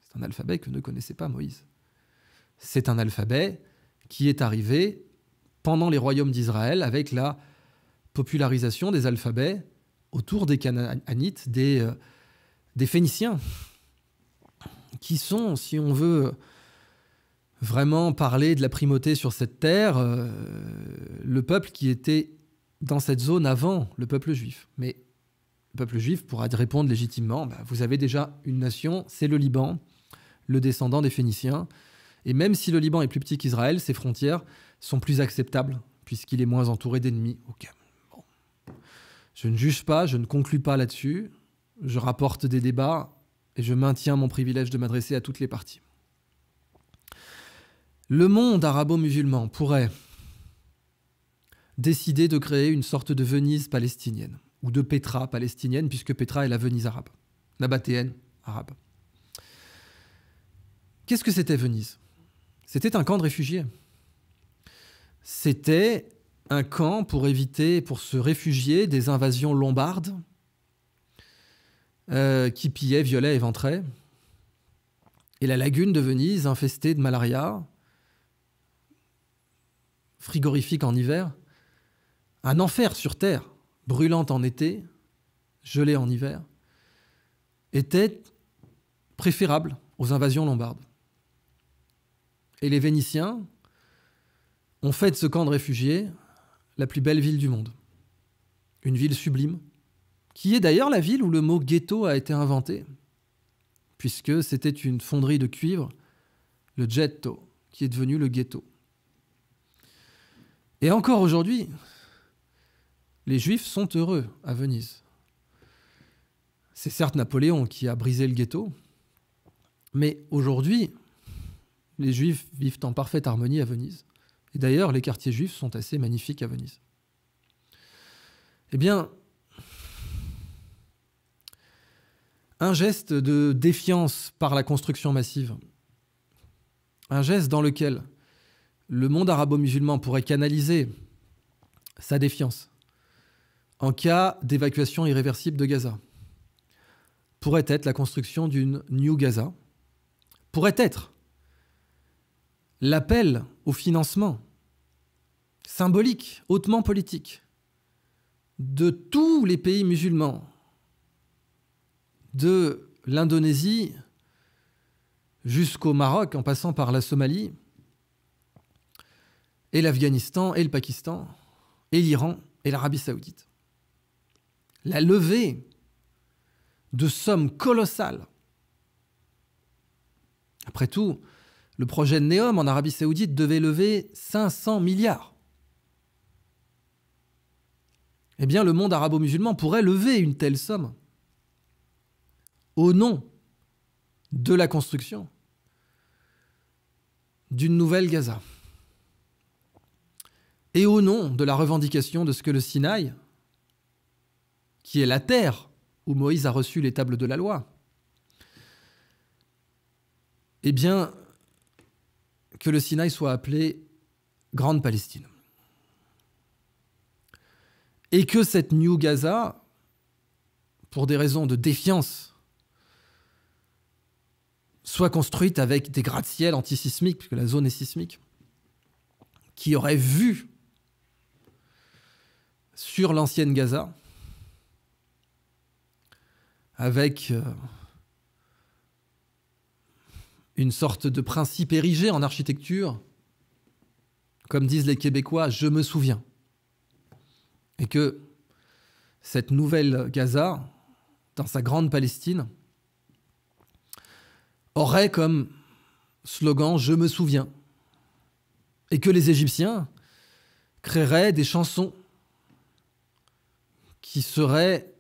C'est un alphabet que ne connaissait pas Moïse. C'est un alphabet qui est arrivé pendant les royaumes d'Israël avec la popularisation des alphabets autour des Canaanites, des Phéniciens, qui sont, si on veut vraiment parler de la primauté sur cette terre, le peuple qui était dans cette zone avant le peuple juif. Mais le peuple juif pourra répondre légitimement, vous avez déjà une nation, c'est le Liban, le descendant des Phéniciens. Et même si le Liban est plus petit qu'Israël, ses frontières sont plus acceptables, puisqu'il est moins entouré d'ennemis. Okay. Bon. Je ne juge pas, je ne conclus pas là-dessus. Je rapporte des débats et je maintiens mon privilège de m'adresser à toutes les parties. Le monde arabo-musulman pourrait décider de créer une sorte de Venise palestinienne, ou de Pétra palestinienne, puisque Pétra est la Venise arabe, nabatéenne arabe. Qu'est-ce que c'était Venise ? C'était un camp de réfugiés. C'était un camp pour se réfugier des invasions lombardes qui pillaient, violaient, éventraient. Et la lagune de Venise, infestée de malaria, frigorifique en hiver, un enfer sur terre, brûlante en été, gelée en hiver, était préférable aux invasions lombardes. Et les Vénitiens ont fait de ce camp de réfugiés la plus belle ville du monde. Une ville sublime, qui est d'ailleurs la ville où le mot ghetto a été inventé, puisque c'était une fonderie de cuivre, le Getto, qui est devenu le ghetto. Et encore aujourd'hui, les Juifs sont heureux à Venise. C'est certes Napoléon qui a brisé le ghetto, mais aujourd'hui, les Juifs vivent en parfaite harmonie à Venise. Et d'ailleurs, les quartiers juifs sont assez magnifiques à Venise. Eh bien, un geste de défiance par la construction massive, un geste dans lequel le monde arabo-musulman pourrait canaliser sa défiance en cas d'évacuation irréversible de Gaza, pourrait être la construction d'une New Gaza, pourrait être l'appel au financement symbolique, hautement politique, de tous les pays musulmans, de l'Indonésie jusqu'au Maroc, en passant par la Somalie, et l'Afghanistan, et le Pakistan, et l'Iran, et l'Arabie Saoudite. La levée de sommes colossales. Après tout, le projet de Neom en Arabie Saoudite devait lever 500 milliards. Eh bien, le monde arabo-musulman pourrait lever une telle somme au nom de la construction d'une nouvelle Gaza et au nom de la revendication de ce que le Sinaï, qui est la terre où Moïse a reçu les tables de la loi, eh bien, que le Sinaï soit appelé Grande Palestine. Et que cette New Gaza, pour des raisons de défiance, soit construite avec des gratte-ciel antisismiques, puisque la zone est sismique, qui aurait vu sur l'ancienne Gaza, avec une sorte de principe érigé en architecture, comme disent les Québécois, je me souviens. Et que cette nouvelle Gaza, dans sa grande Palestine, aurait comme slogan « Je me souviens ». Et que les Égyptiens créeraient des chansons qui seraient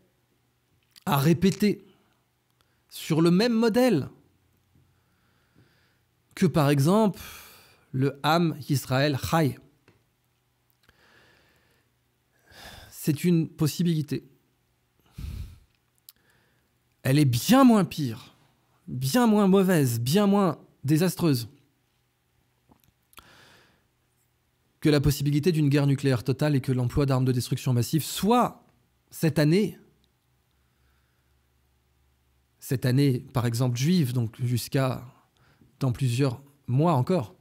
à répéter sur le même modèle que, par exemple, le Am Yisrael Chai. C'est une possibilité. Elle est bien moins pire, bien moins mauvaise, bien moins désastreuse que la possibilité d'une guerre nucléaire totale et que l'emploi d'armes de destruction massive soit cette année, par exemple juive, donc jusqu'à dans plusieurs mois encore,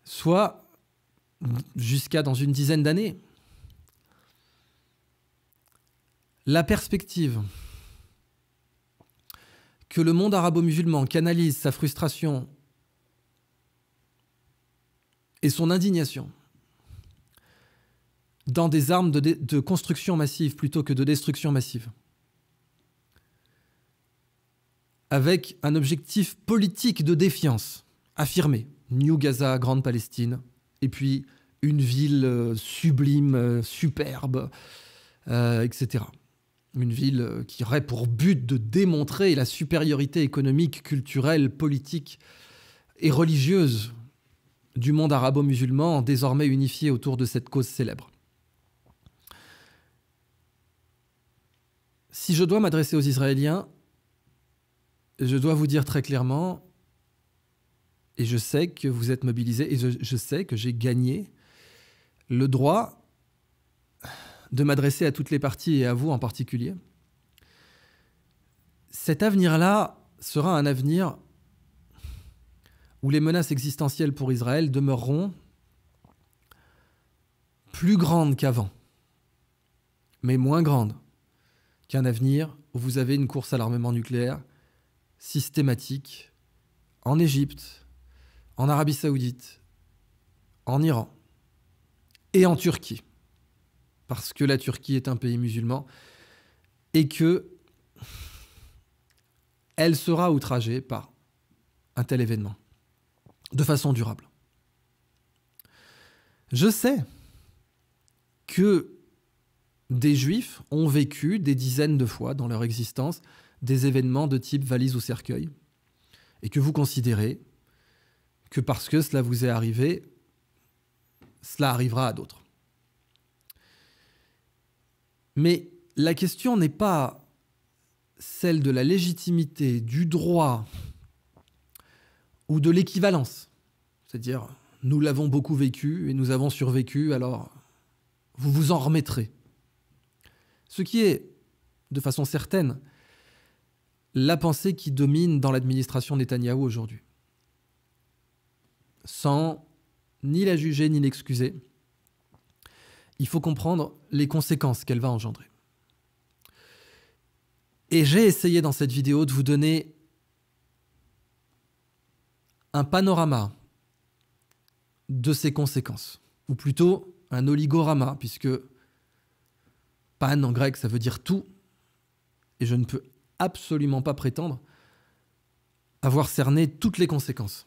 soit jusqu'à dans une dizaine d'années. La perspective que le monde arabo-musulman canalise sa frustration et son indignation dans des armes de construction massive plutôt que de destruction massive, avec un objectif politique de défiance affirmé, New Gaza, Grande Palestine, et puis une ville sublime, superbe, etc. Une ville qui aurait pour but de démontrer la supériorité économique, culturelle, politique et religieuse du monde arabo-musulman, désormais unifié autour de cette cause célèbre. Si je dois m'adresser aux Israéliens, je dois vous dire très clairement, et je sais que vous êtes mobilisés, et je sais que j'ai gagné le droit de m'adresser à toutes les parties et à vous en particulier. Cet avenir-là sera un avenir où les menaces existentielles pour Israël demeureront plus grandes qu'avant, mais moins grandes qu'un avenir où vous avez une course à l'armement nucléaire systématique en Égypte, en Arabie Saoudite, en Iran et en Turquie. Parce que la Turquie est un pays musulman et que elle sera outragée par un tel événement, de façon durable. Je sais que des Juifs ont vécu des dizaines de fois dans leur existence des événements de type valise ou cercueil, et que vous considérez que parce que cela vous est arrivé, cela arrivera à d'autres. Mais la question n'est pas celle de la légitimité, du droit ou de l'équivalence. C'est-à-dire, nous l'avons beaucoup vécu et nous avons survécu, alors vous vous en remettrez. Ce qui est, de façon certaine, la pensée qui domine dans l'administration Netanyahou aujourd'hui. Sans ni la juger ni l'excuser, il faut comprendre les conséquences qu'elle va engendrer. Et j'ai essayé dans cette vidéo de vous donner un panorama de ces conséquences, ou plutôt un oligorama, puisque pan en grec ça veut dire tout, et je ne peux absolument pas prétendre avoir cerné toutes les conséquences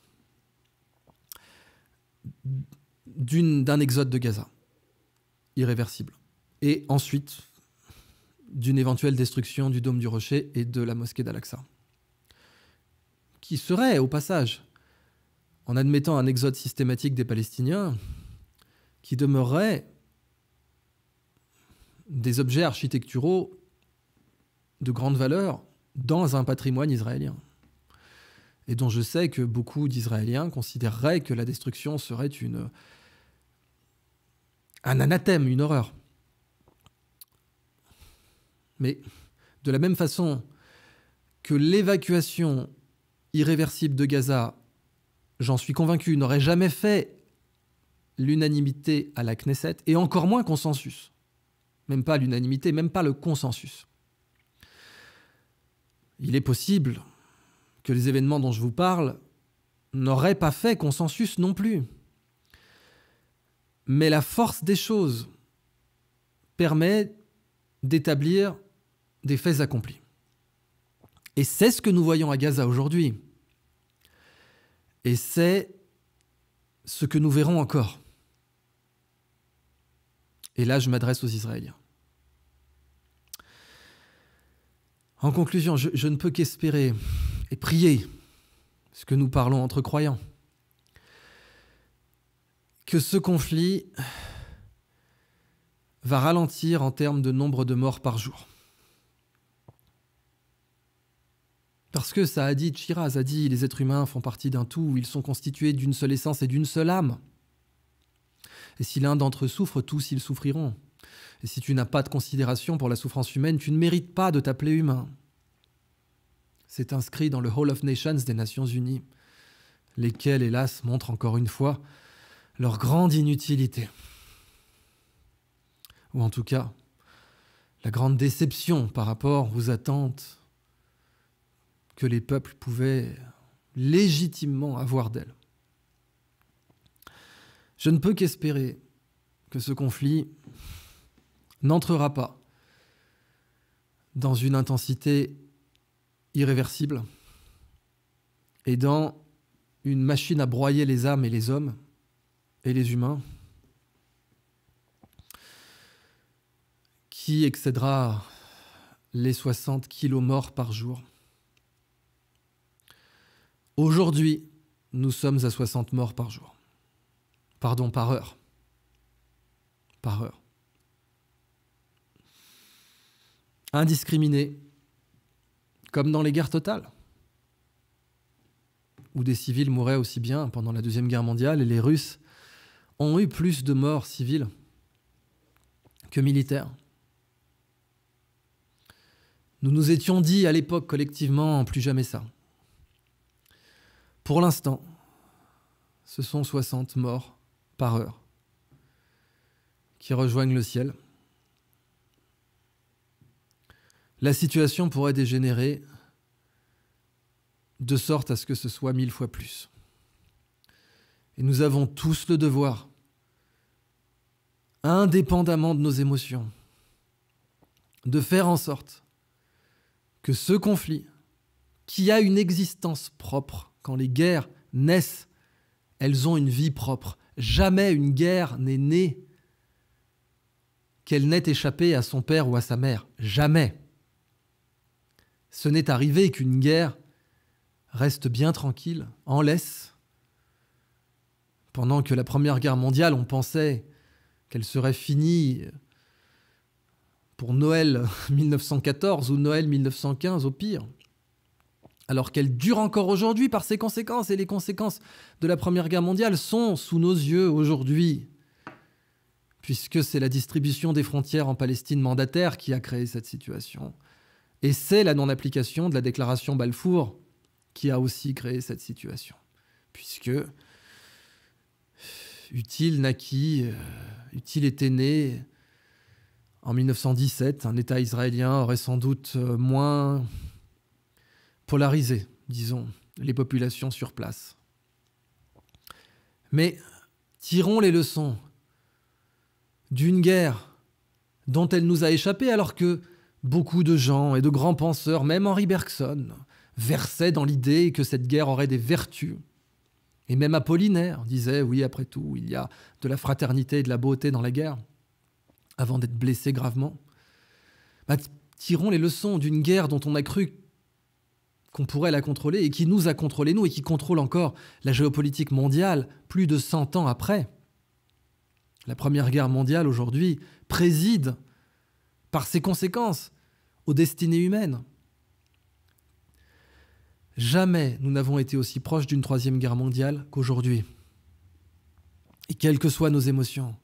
d'un exode de Gaza, irréversible, et ensuite d'une éventuelle destruction du dôme du Rocher et de la mosquée d'Al-Aqsa, qui serait, au passage, en admettant un exode systématique des Palestiniens, qui demeurerait des objets architecturaux de grande valeur dans un patrimoine israélien. Et dont je sais que beaucoup d'Israéliens considéreraient que la destruction serait un anathème, une horreur. Mais de la même façon que l'évacuation irréversible de Gaza, j'en suis convaincu, n'aurait jamais fait l'unanimité à la Knesset, et encore moins consensus. Même pas l'unanimité, même pas le consensus. Il est possible que les événements dont je vous parle n'auraient pas fait consensus non plus. Mais la force des choses permet d'établir des faits accomplis. Et c'est ce que nous voyons à Gaza aujourd'hui. Et c'est ce que nous verrons encore. Et là, je m'adresse aux Israéliens. En conclusion, je ne peux qu'espérer et prier, ce que nous parlons entre croyants, que ce conflit va ralentir en termes de nombre de morts par jour. Parce que ça a dit, Shiraz a dit, les êtres humains font partie d'un tout, ils sont constitués d'une seule essence et d'une seule âme. Et si l'un d'entre eux souffre, tous ils souffriront. Et si tu n'as pas de considération pour la souffrance humaine, tu ne mérites pas de t'appeler humain. C'est inscrit dans le Hall of Nations des Nations Unies, lesquels, hélas, montrent encore une fois leur grande inutilité. Ou en tout cas, la grande déception par rapport aux attentes que les peuples pouvaient légitimement avoir d'elle. Je ne peux qu'espérer que ce conflit n'entrera pas dans une intensité irréversible et dans une machine à broyer les âmes et les hommes et les humains qui excédera les 60 kilos morts par jour. Aujourd'hui, nous sommes à 60 morts par jour. Pardon, par heure. Par heure. Indiscriminés, comme dans les guerres totales, où des civils mouraient aussi bien pendant la Deuxième Guerre mondiale, et les Russes ont eu plus de morts civiles que militaires. Nous nous étions dit à l'époque collectivement, plus jamais ça. Pour l'instant, ce sont 60 morts par heure qui rejoignent le ciel. La situation pourrait dégénérer de sorte à ce que ce soit 1000 fois plus. Et nous avons tous le devoir, indépendamment de nos émotions, de faire en sorte que ce conflit, qui a une existence propre. Quand les guerres naissent, elles ont une vie propre. Jamais une guerre n'est née qu'elle n'ait échappé à son père ou à sa mère. Jamais. Ce n'est arrivé qu'une guerre reste bien tranquille, en laisse. Pendant que la Première Guerre mondiale, on pensait qu'elle serait finie pour Noël 1914 ou Noël 1915 au pire. Alors qu'elle dure encore aujourd'hui par ses conséquences. Et les conséquences de la Première Guerre mondiale sont sous nos yeux aujourd'hui, puisque c'est la distribution des frontières en Palestine mandataire qui a créé cette situation. Et c'est la non-application de la déclaration Balfour qui a aussi créé cette situation. Puisque Eût-il été né en 1917, un État israélien aurait sans doute moins polarisé, disons, les populations sur place. Mais tirons les leçons d'une guerre dont elle nous a échappé, alors que beaucoup de gens et de grands penseurs, même Henri Bergson, versaient dans l'idée que cette guerre aurait des vertus. Et même Apollinaire disait, oui, après tout, il y a de la fraternité et de la beauté dans la guerre, avant d'être blessé gravement. Tirons les leçons d'une guerre dont on a cru qu'on pourrait la contrôler et qui nous a contrôlés, nous, et qui contrôle encore la géopolitique mondiale plus de 100 ans après. La Première Guerre mondiale, aujourd'hui, préside, par ses conséquences, aux destinées humaines. Jamais nous n'avons été aussi proches d'une troisième guerre mondiale qu'aujourd'hui. Et quelles que soient nos émotions,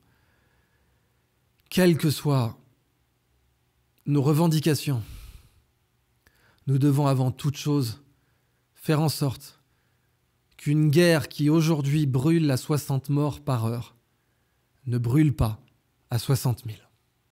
quelles que soient nos revendications, nous devons avant toute chose faire en sorte qu'une guerre qui aujourd'hui brûle à 60 morts par heure ne brûle pas à 60 000.